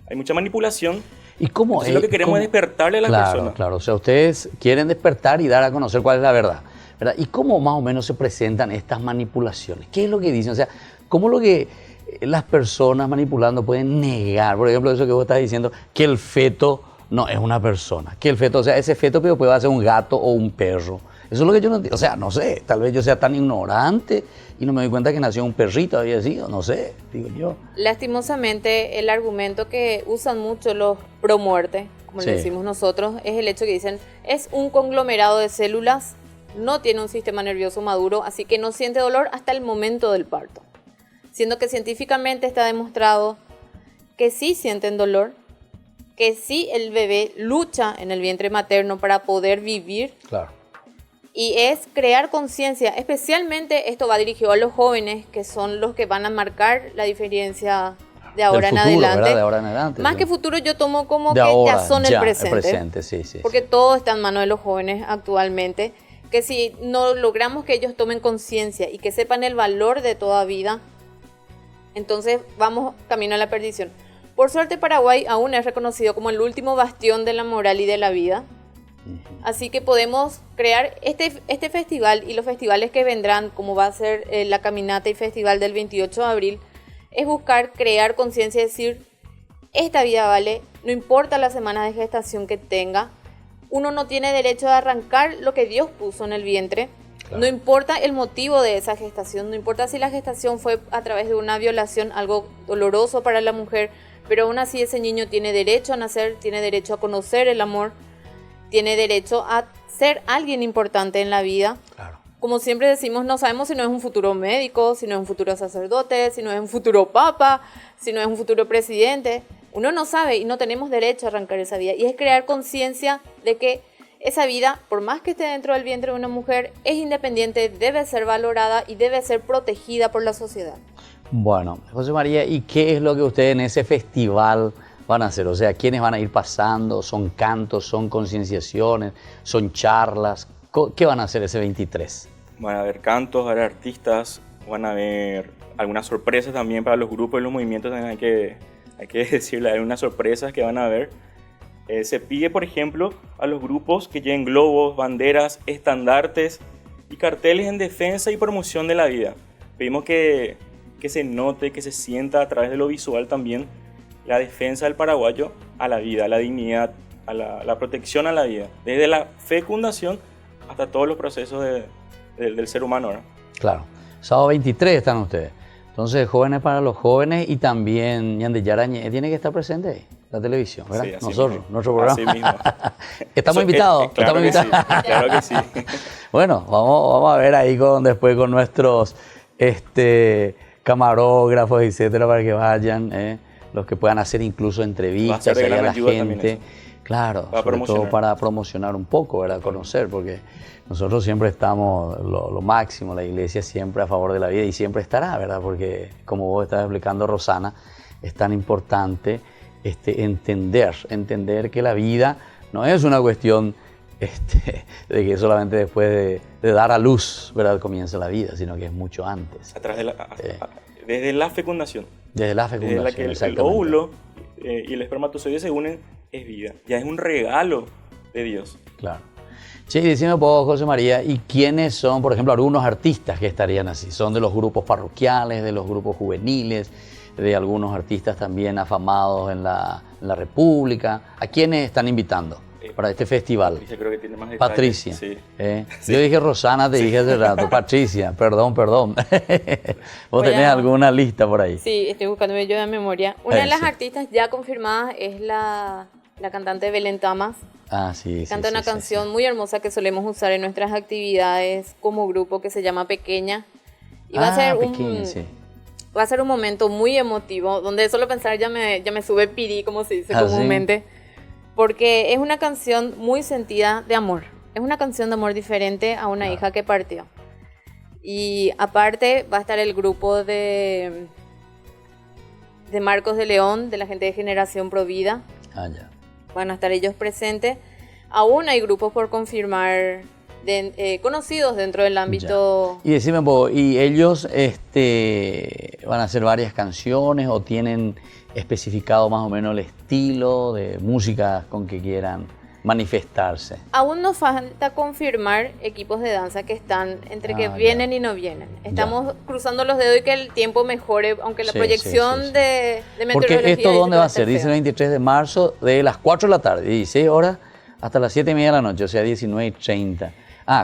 Hay mucha manipulación. ¿Y cómo Entonces, lo que queremos es despertarle a las personas. Claro, o sea, ustedes quieren despertar y dar a conocer cuál es la verdad, ¿verdad? ¿Y cómo más o menos se presentan estas manipulaciones? ¿Qué es lo que dicen? O sea, ¿cómo lo que las personas manipulando pueden negar? Por ejemplo, eso que vos estás diciendo, que el feto no es una persona. Que el feto, o sea, ese feto puede ser un gato o un perro. Eso es lo que yo no entiendo. O sea, no sé, tal vez yo sea tan ignorante y no me doy cuenta que nació un perrito, había sido, no sé, digo yo. Lastimosamente, el argumento que usan mucho los pro muerte, como Sí. le decimos nosotros, es el hecho que dicen, es un conglomerado de células no tiene un sistema nervioso maduro, así que no siente dolor hasta el momento del parto. Siendo que científicamente está demostrado que sí sienten dolor, que sí el bebé lucha en el vientre materno para poder vivir. Claro. Y es crear conciencia, especialmente esto va dirigido a los jóvenes, que son los que van a marcar la diferencia de ahora en adelante. ¿Verdad? De ahora en adelante. Más sí. que futuro, yo tomo como De que ahora, ya son el presente. El presente, sí. Porque todo está en manos de los jóvenes actualmente. Que si no logramos que ellos tomen conciencia y que sepan el valor de toda vida, entonces vamos camino a la perdición. Por suerte, Paraguay aún es reconocido como el último bastión de la moral y de la vida. Así que podemos crear este festival y los festivales que vendrán, como va a ser la caminata y festival del 28 de abril, es buscar crear conciencia y decir, esta vida vale, no importa la semana de gestación que tenga, uno no tiene derecho a arrancar lo que Dios puso en el vientre, claro. No importa el motivo de esa gestación, no importa si la gestación fue a través de una violación, algo doloroso para la mujer, pero aún así ese niño tiene derecho a nacer, tiene derecho a conocer el amor, tiene derecho a ser alguien importante en la vida. Claro. Como siempre decimos, no sabemos si no es un futuro médico, si no es un futuro sacerdote, si no es un futuro papa, si no es un futuro presidente. Uno no sabe y no tenemos derecho a arrancar esa vida. Y es crear conciencia de que esa vida, por más que esté dentro del vientre de una mujer, es independiente, debe ser valorada y debe ser protegida por la sociedad. Bueno, José María, ¿y qué es lo que ustedes en ese festival van a hacer? O sea, ¿quiénes van a ir pasando? ¿Son cantos, son concienciaciones, son charlas? ¿Qué van a hacer ese 23? Van a haber cantos, van a haber artistas, van a haber algunas sorpresas también para los grupos y los movimientos. También hay que decirle, hay unas sorpresas que van a haber. Se pide, por ejemplo, a los grupos que lleven globos, banderas, estandartes y carteles en defensa y promoción de la vida. Pedimos que se note, que se sienta a través de lo visual también la defensa del paraguayo a la vida, a la dignidad, a la protección a la vida, desde la fecundación hasta todos los procesos del ser humano, ¿no? Claro. Sábado 23 están ustedes. Entonces, jóvenes para los jóvenes y también Ñan de Yarañez tiene que estar presente ahí, la televisión, ¿verdad? Sí, nosotros, mismo. Nuestro programa. Así mismo. Estamos invitados. Claro que sí, claro que sí. Bueno, vamos a ver ahí después con nuestros camarógrafos, etcétera, para que vayan, los que puedan hacer incluso entrevistas a la gente. Claro, sobre todo para promocionar un poco, ¿verdad? Conocer, porque nosotros siempre estamos lo máximo, la iglesia siempre a favor de la vida y siempre estará, ¿verdad? Porque como vos estás explicando, Rosana, es tan importante entender que la vida no es una cuestión de que solamente después de dar a luz, ¿verdad?, comienza la vida, sino que es mucho antes. Desde la fecundación. Desde la fecundación, desde la que el óvulo y el espermatozoide se unen, es vida. Ya es un regalo de Dios. Claro. Sí, decime un poco, José María, ¿y quiénes son, por ejemplo, algunos artistas que estarían así? ¿Son de los grupos parroquiales, de los grupos juveniles, de algunos artistas también afamados en la República? ¿A quiénes están invitando para este festival? Patricia, creo que tiene más detalles. Patricia. Sí. Sí. Yo dije Rosana, te dije hace rato. Patricia, perdón. ¿Vos tenés alguna lista por ahí? Sí, estoy buscándome yo de memoria. Una de las artistas ya confirmadas es la cantante Belén Tamas. Sí. Canta una canción muy hermosa que solemos usar en nuestras actividades como grupo, que se llama Pequeña. Y va a ser un momento muy emotivo, donde solo pensar ya me sube pirí, como se dice comúnmente. Porque es una canción muy sentida de amor. Es una canción de amor diferente a una hija que partió. Y aparte va a estar el grupo de Marcos de León, de la gente de Generación Provida. Ya. Van a estar ellos presentes. Aún hay grupos por confirmar conocidos dentro del ámbito. Ya. Y decime un poco, ¿y ellos van a hacer varias canciones o tienen especificado más o menos el estilo de música con que quieran manifestarse? Aún nos falta confirmar equipos de danza que están entre que vienen y no vienen. Estamos cruzando los dedos y que el tiempo mejore, aunque la proyección de meteorología... Porque esto, ¿dónde va a ser? Dice el 23 de marzo, de las 4 de la tarde, 16 horas, hasta las 7:30 de la noche, o sea, 19:30.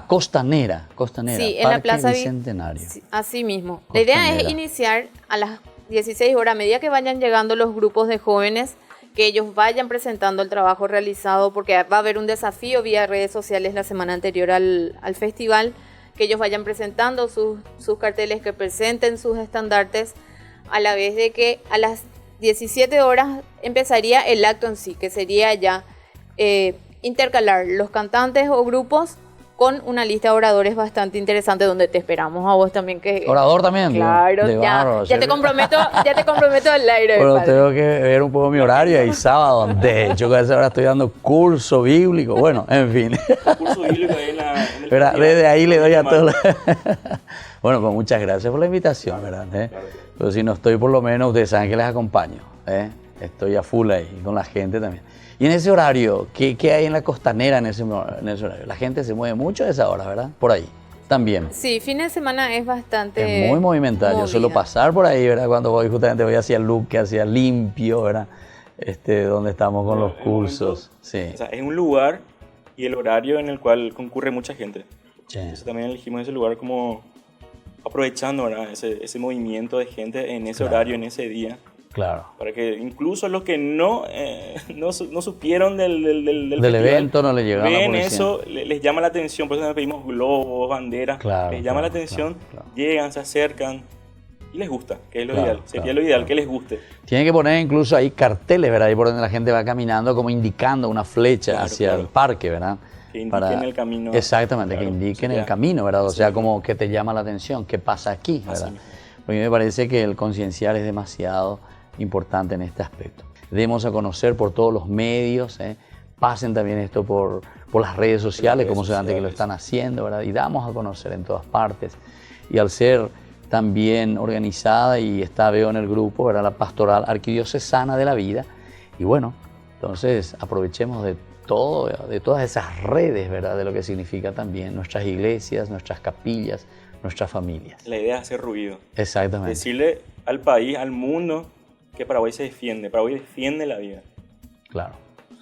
Costanera. Sí, en la Plaza Bicentenario. Sí, así mismo. La idea es iniciar a las 16 horas, a medida que vayan llegando los grupos de jóvenes, que ellos vayan presentando el trabajo realizado, porque va a haber un desafío vía redes sociales la semana anterior al festival, que ellos vayan presentando sus carteles, que presenten sus estandartes, a la vez de que a las 17 horas empezaría el acto en sí, que sería ya intercalar los cantantes o grupos con una lista de oradores bastante interesante, donde te esperamos a vos también. ¿Orador también? Claro, ya te comprometo al aire. Bueno, padre. tengo que ver un poco mi horario y sábado. De hecho, a esa hora estoy dando curso bíblico. Bueno, en fin. Curso bíblico ahí en el ¿Verdad? festival. Desde ahí le doy a todos. Bueno, pues muchas gracias por la invitación, ¿verdad? Pero si no estoy, por lo menos, ustedes saben que les acompaño. Estoy a full ahí, con la gente también. Y en ese horario, ¿qué hay en la costanera en ese horario? La gente se mueve mucho a esa hora, ¿verdad? Por ahí, también. Sí, fin de semana es bastante Es muy movimental. Yo suelo movida. pasar por ahí, ¿verdad? Cuando justamente voy hacia Luque, hacia Limpio, ¿verdad? Donde estamos con los cursos. Sí. O sea, es un lugar y el horario en el cual concurre mucha gente. Sí. Entonces también elegimos ese lugar como aprovechando, ¿verdad? Ese movimiento de gente en ese Claro. horario, en ese día. Claro. Para que incluso los que no supieron del festival, evento no le llegaron a la ven policía. eso, les llama la atención, por eso nos pedimos globos, banderas, Claro, les llama la claro, atención, claro. llegan, se acercan y les gusta, que es lo Claro, ideal. Sería claro, lo ideal, claro. que les guste. Tienen que poner incluso ahí carteles, ¿verdad? Ahí por donde la gente va caminando, como indicando una flecha Claro, hacia claro. el parque, ¿verdad? Que indiquen el camino. Exactamente, Claro, que indiquen sería- el camino, ¿verdad? O sea, sí. como que te llama la atención, qué pasa aquí, Así ¿verdad? mismo. Porque a mí me parece que el concienciar es demasiado importante en este aspecto. Demos a conocer por todos los medios, pasen también esto por las redes sociales, como se antes que lo están haciendo, ¿verdad? Y damos a conocer en todas partes. Y al ser también organizada, y veo en el grupo, ¿verdad? La Pastoral Arquidiocesana de la Vida, y bueno, entonces aprovechemos de todas esas redes, ¿verdad? De lo que significa también nuestras iglesias, nuestras capillas, nuestras familias. La idea es hacer ruido. Exactamente. Decirle al país, al mundo, que Paraguay se defiende. Paraguay defiende la vida. Claro.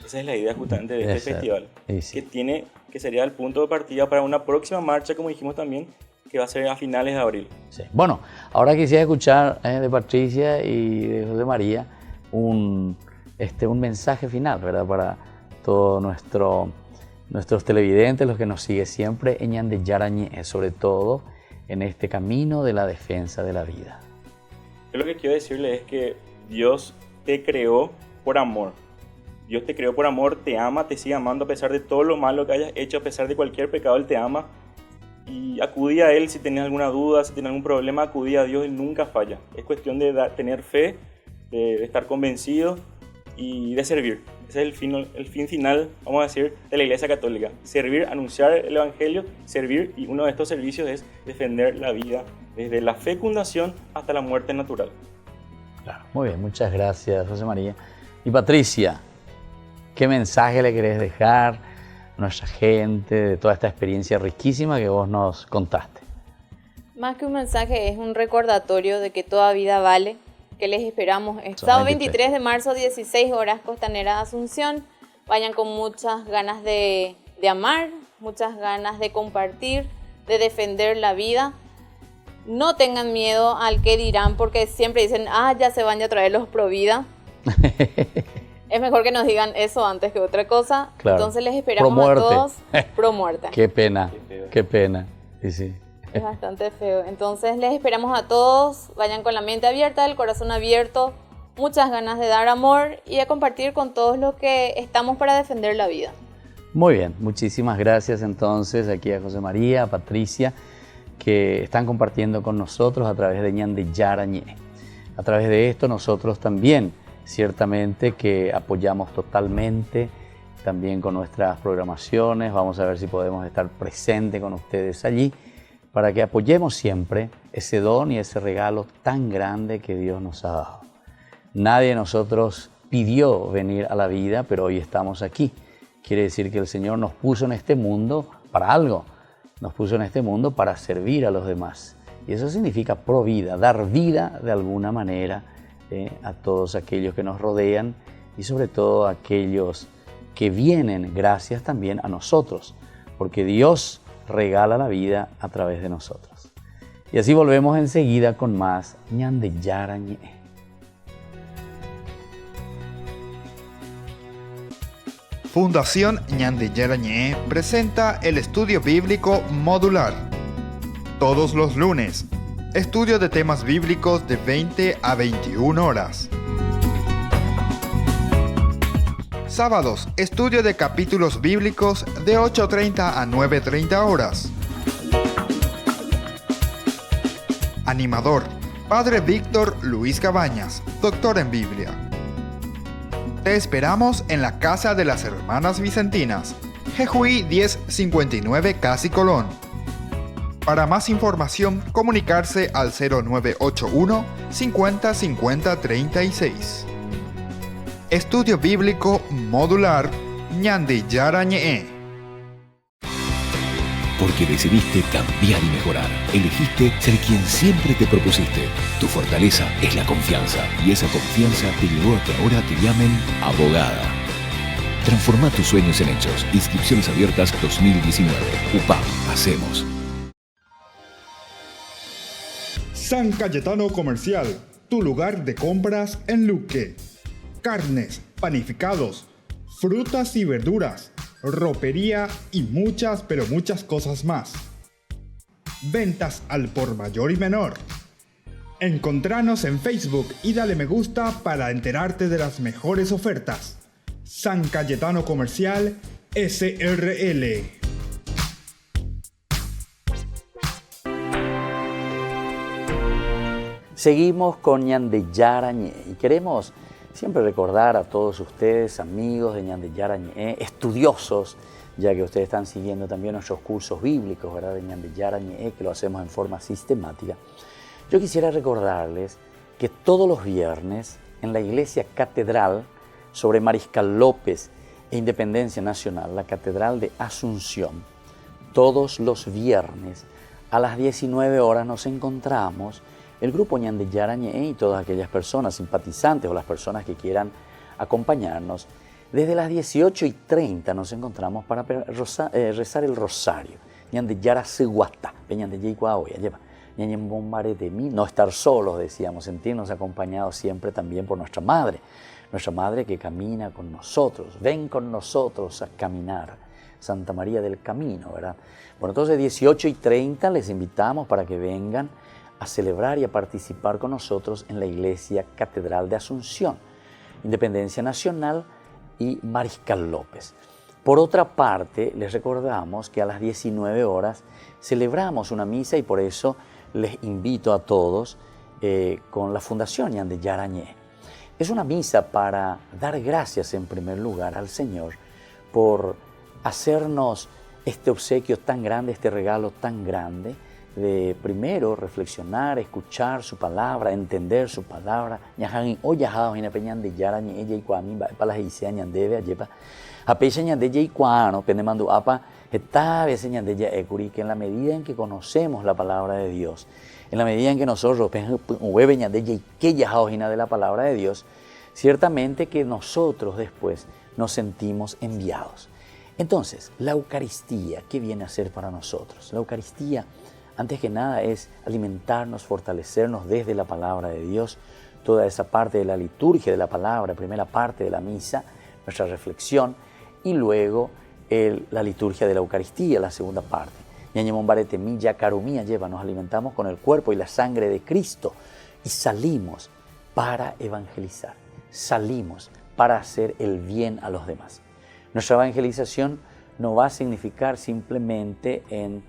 Esa es la idea justamente de este Exacto. festival. Y sí. Que sería el punto de partida para una próxima marcha, como dijimos también, que va a ser a finales de abril. Sí. Bueno, ahora quisiera escuchar de Patricia y de José María un mensaje final, ¿verdad? Para todos nuestros televidentes, los que nos siguen siempre en Ñande Yarañé, sobre todo en este camino de la defensa de la vida. Yo lo que quiero decirle es que Dios te creó por amor. Dios te creó por amor, te ama, te sigue amando a pesar de todo lo malo que hayas hecho, a pesar de cualquier pecado, Él te ama. Y acudí a Él si tienes alguna duda, si tienes algún problema, acudí a Dios, Él nunca falla. Es cuestión de tener fe, de estar convencido y de servir. Ese es el fin final, vamos a decir, de la Iglesia Católica. Servir, anunciar el Evangelio, servir, y uno de estos servicios es defender la vida desde la fecundación hasta la muerte natural. Claro. Muy bien, muchas gracias, José María. Y Patricia, ¿qué mensaje le querés dejar a nuestra gente de toda esta experiencia riquísima que vos nos contaste? Más que un mensaje, es un recordatorio de que toda vida vale, que les esperamos el sábado 23 de marzo, 16 horas, Costanera Asunción. Vayan con muchas ganas de amar, muchas ganas de compartir, de defender la vida. No tengan miedo al que dirán, porque siempre dicen, ya se van a traer los pro vida. Es mejor que nos digan eso antes que otra cosa. Claro. Entonces les esperamos Pro muerte. a todos pro muerte. Qué pena, qué pena. Sí, sí. Es bastante feo. Entonces les esperamos a todos. Vayan con la mente abierta, el corazón abierto, muchas ganas de dar amor y de compartir con todos los que estamos para defender la vida. Muy bien, muchísimas gracias entonces aquí a José María, a Patricia, que están compartiendo con nosotros a través de Ñande Yarañé. A través de esto nosotros también, ciertamente que apoyamos totalmente también con nuestras programaciones. Vamos a ver si podemos estar presentes con ustedes allí para que apoyemos siempre ese don y ese regalo tan grande que Dios nos ha dado. Nadie de nosotros pidió venir a la vida, pero hoy estamos aquí. Quiere decir que el Señor nos puso en este mundo para algo. Nos puso en este mundo para servir a los demás. Y eso significa provida, dar vida de alguna manera a todos aquellos que nos rodean y sobre todo a aquellos que vienen gracias también a nosotros, porque Dios regala la vida a través de nosotros. Y así volvemos enseguida con más Ñande Yarañé. Fundación Ñande Yarañé presenta el estudio bíblico modular. Todos los lunes, estudio de temas bíblicos de 20 a 21 horas. Sábados, estudio de capítulos bíblicos de 8:30 a 9:30 horas. Animador, Padre Víctor Luis Cabañas, doctor en Biblia. Te esperamos en la Casa de las Hermanas Vicentinas, Jejuí 1059 Casi Colón. Para más información, comunicarse al 0981 50 50 36. Estudio Bíblico Modular Ñande Yarañé. Porque decidiste cambiar y mejorar. Elegiste ser quien siempre te propusiste. Tu fortaleza es la confianza. Y esa confianza te llevó a que ahora te llamen abogada. Transforma tus sueños en hechos. Inscripciones abiertas 2019. UPAM. Hacemos. San Cayetano Comercial, tu lugar de compras en Luque. Carnes, panificados, frutas y verduras, ropería y muchas, pero muchas cosas más. Ventas al por mayor y menor. Encontranos en Facebook y dale me gusta para enterarte de las mejores ofertas. San Cayetano Comercial SRL. Seguimos con Ñande Yarañé y queremos siempre recordar a todos ustedes, amigos de Ñande Yarañé, estudiosos, ya que ustedes están siguiendo también nuestros cursos bíblicos, ¿verdad?, de Ñande Yarañé, que lo hacemos en forma sistemática. Yo quisiera recordarles que todos los viernes en la Iglesia Catedral sobre Mariscal López e Independencia Nacional, la Catedral de Asunción, todos los viernes a las 19 horas nos encontramos el grupo Ñande Yarañé y todas aquellas personas simpatizantes o las personas que quieran acompañarnos. Desde las 18:30 nos encontramos para rezar el rosario. Ñande Yara Seguata, Ñande Yeicuaoya, lleva. Ñande Bombare de mí, no estar solos, decíamos, sentirnos acompañados siempre también por nuestra madre que camina con nosotros. Ven con nosotros a caminar. Santa María del Camino, ¿verdad? Bueno, entonces 18:30 les invitamos para que vengan a celebrar y a participar con nosotros en la Iglesia Catedral de Asunción, Independencia Nacional y Mariscal López. Por otra parte, les recordamos que a las 19 horas celebramos una misa y por eso les invito a todos con la Fundación Ñande Yarañé. Es una misa para dar gracias en primer lugar al Señor por hacernos este obsequio tan grande, este regalo tan grande, de primero reflexionar, escuchar su palabra, entender su palabra. Ñajan oyajao hina peñande Yarañé ella y cuami para las isea ñandebe ayepa. Apecha ñandeye y cuano penemandu apa esta vez ñandeye ekuri, que en la medida en que conocemos la palabra de Dios, en la medida en que nosotros hueve ñandeye y que yajao hina de la palabra de Dios, ciertamente que nosotros después nos sentimos enviados. Entonces, la Eucaristía, ¿qué viene a ser para nosotros? La Eucaristía, antes que nada, es alimentarnos, fortalecernos desde la palabra de Dios, toda esa parte de la liturgia de la palabra, primera parte de la misa, nuestra reflexión, y luego la liturgia de la Eucaristía, la segunda parte. Ñañemombarete milla carumía lleva, nos alimentamos con el cuerpo y la sangre de Cristo y salimos para evangelizar, salimos para hacer el bien a los demás. Nuestra evangelización no va a significar simplemente en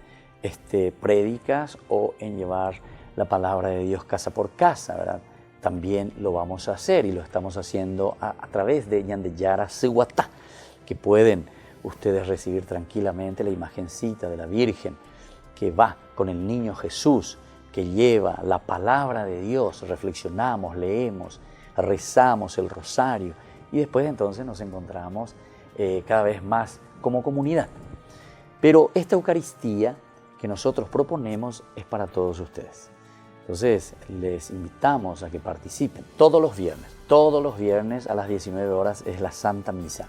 prédicas o en llevar la palabra de Dios casa por casa, ¿verdad? También lo vamos a hacer y lo estamos haciendo a través de Ñande Yara Seguata, que pueden ustedes recibir tranquilamente la imagencita de la Virgen que va con el niño Jesús, que lleva la palabra de Dios, reflexionamos, leemos, rezamos el rosario y después entonces nos encontramos cada vez más como comunidad. Pero esta Eucaristía que nosotros proponemos es para todos ustedes. Entonces, les invitamos a que participen todos los viernes a las 19 horas es la Santa Misa.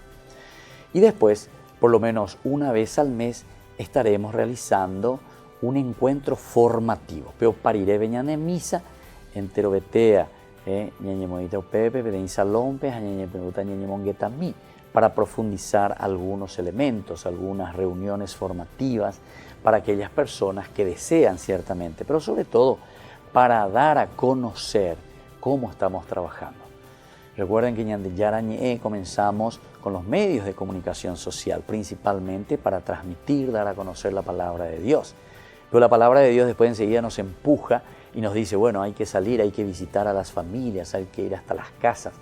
Y después, por lo menos una vez al mes, estaremos realizando un encuentro formativo. Pero pariré veñane misa, entero betea, ñañe monita pepe, pedein salompe, ñañe pregunta ñañe mongueta mi. para profundizar algunos elementos, algunas reuniones formativas para aquellas personas que desean ciertamente, pero sobre todo para dar a conocer cómo estamos trabajando. Recuerden que en Ñande Yara comenzamos con los medios de comunicación social, principalmente para transmitir, dar a conocer la palabra de Dios. Pero la palabra de Dios después enseguida nos empuja y nos dice, bueno, hay que salir, hay que visitar a las familias, hay que ir hasta las casas.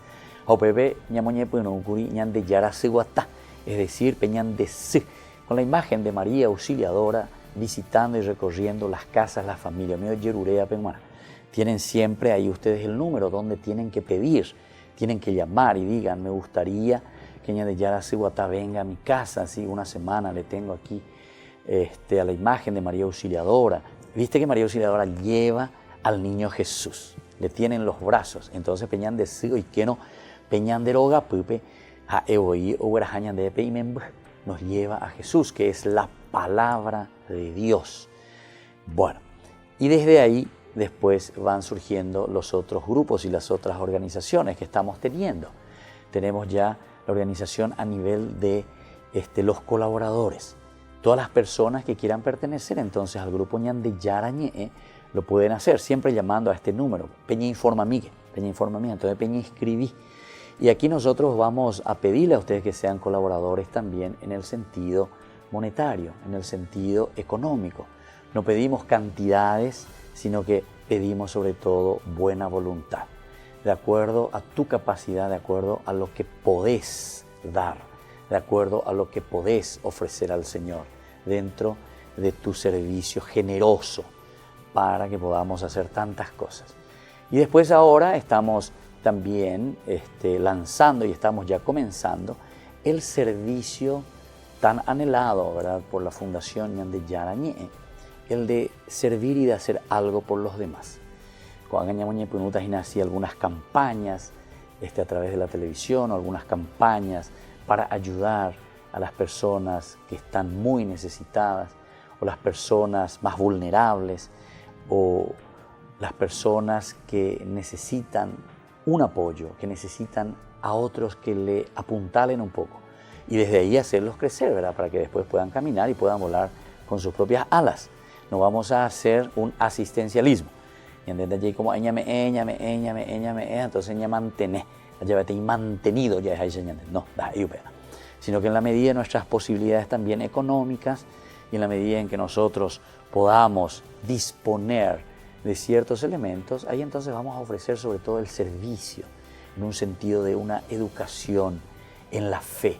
Es decir, con la imagen de María Auxiliadora, visitando y recorriendo las casas, las familias. Tienen siempre ahí ustedes el número donde tienen que pedir, tienen que llamar y digan, me gustaría que Ñande Yara Seguatá venga a mi casa, así una semana le tengo aquí a la imagen de María Auxiliadora. Viste que María Auxiliadora lleva al niño Jesús, le tiene en los brazos. Entonces peñan de sigo y que no peñan de roga pupe a evoí o de peimem nos lleva a Jesús, que es la palabra de Dios. Bueno, y desde ahí después van surgiendo los otros grupos y las otras organizaciones que estamos teniendo. Tenemos ya la organización a nivel de los colaboradores. Todas las personas que quieran pertenecer entonces al grupo Ñande Yara lo pueden hacer, siempre llamando a este número, Peña Informa Migue, entonces Peña Escribí. Y aquí nosotros vamos a pedirle a ustedes que sean colaboradores también en el sentido monetario, en el sentido económico. No pedimos cantidades, sino que pedimos sobre todo buena voluntad, de acuerdo a tu capacidad, de acuerdo a lo que podés dar, de acuerdo a lo que podés ofrecer al Señor dentro de tu servicio generoso para que podamos hacer tantas cosas. Y después ahora estamos también lanzando y estamos ya comenzando el servicio tan anhelado, ¿verdad?, por la Fundación Ñande Yara, el de servir y de hacer algo por los demás. Cuando así algunas campañas a través de la televisión, o algunas campañas para ayudar a las personas que están muy necesitadas, o las personas más vulnerables, o las personas que necesitan un apoyo, que necesitan a otros que le apuntalen un poco. Y desde ahí hacerlos crecer, ¿verdad?, para que después puedan caminar y puedan volar con sus propias alas. No vamos a hacer un asistencialismo. Y entonces como entonces ella mantener, ya te mantenido ya es no, sino que en la medida de nuestras posibilidades también económicas y en la medida en que nosotros podamos disponer de ciertos elementos, ahí entonces vamos a ofrecer sobre todo el servicio en un sentido de una educación en la fe,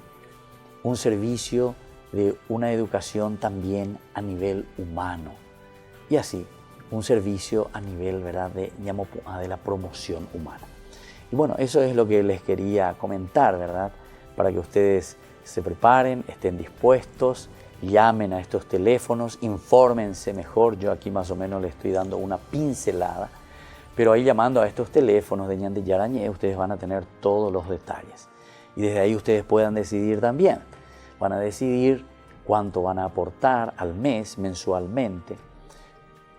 un servicio de una educación también a nivel humano y así un servicio a nivel, ¿verdad?, de la promoción humana. Y bueno, eso es lo que les quería comentar, ¿verdad?, para que ustedes se preparen, estén dispuestos, llamen a estos teléfonos, infórmense mejor. Yo aquí más o menos les estoy dando una pincelada, pero ahí llamando a estos teléfonos de Ñande Yara ustedes van a tener todos los detalles. Y desde ahí ustedes puedan decidir también. Van a decidir cuánto van a aportar al mes, mensualmente,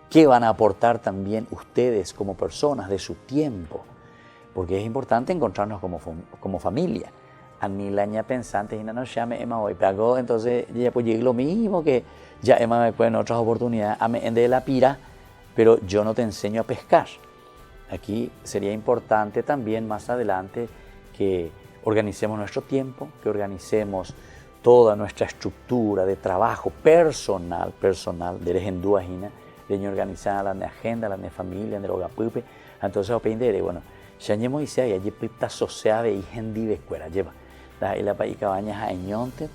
qué van a aportar también ustedes como personas de su tiempo, porque es importante encontrarnos como familia. A mí la ña pensante y no nos llame Emma hoy, pero entonces ya pues llegue lo mismo que ya Emma me puede en otras oportunidades, a me de la pira, pero yo no te enseño a pescar. Aquí sería importante también más adelante que organicemos nuestro tiempo, que organicemos toda nuestra estructura de trabajo personal, de regenduajina, de organizar la agenda, la familia, de logapupe, entonces aprender, bueno, ya ñemo y sea y allí pita asociada y gente de escuela lleva. Y la país cabañas a Eñonte,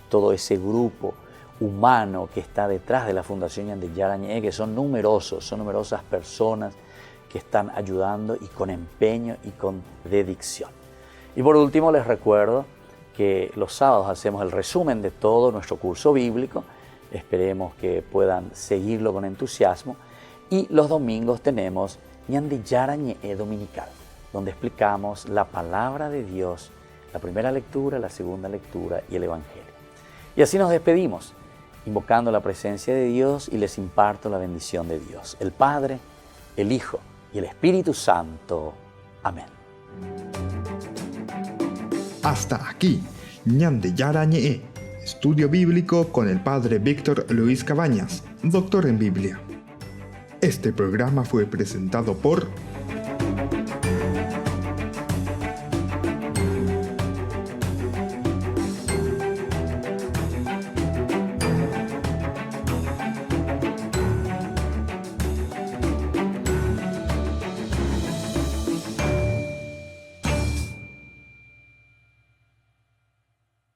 todo ese grupo humano que está detrás de la Fundación Ñande Yara, que son numerosas personas que están ayudando y con empeño y con dedicación. Y por último les recuerdo que los sábados hacemos el resumen de todo nuestro curso bíblico, esperemos que puedan seguirlo con entusiasmo, y los domingos tenemos Ñande Yara Dominical, donde explicamos la palabra de Dios, la primera lectura, la segunda lectura y el Evangelio. Y así nos despedimos, invocando la presencia de Dios y les imparto la bendición de Dios, el Padre, el Hijo y el Espíritu Santo. Amén. Hasta aquí, Ñandeyara Ñe'e, estudio bíblico con el padre Víctor Luis Cabañas, doctor en Biblia. Este programa fue presentado por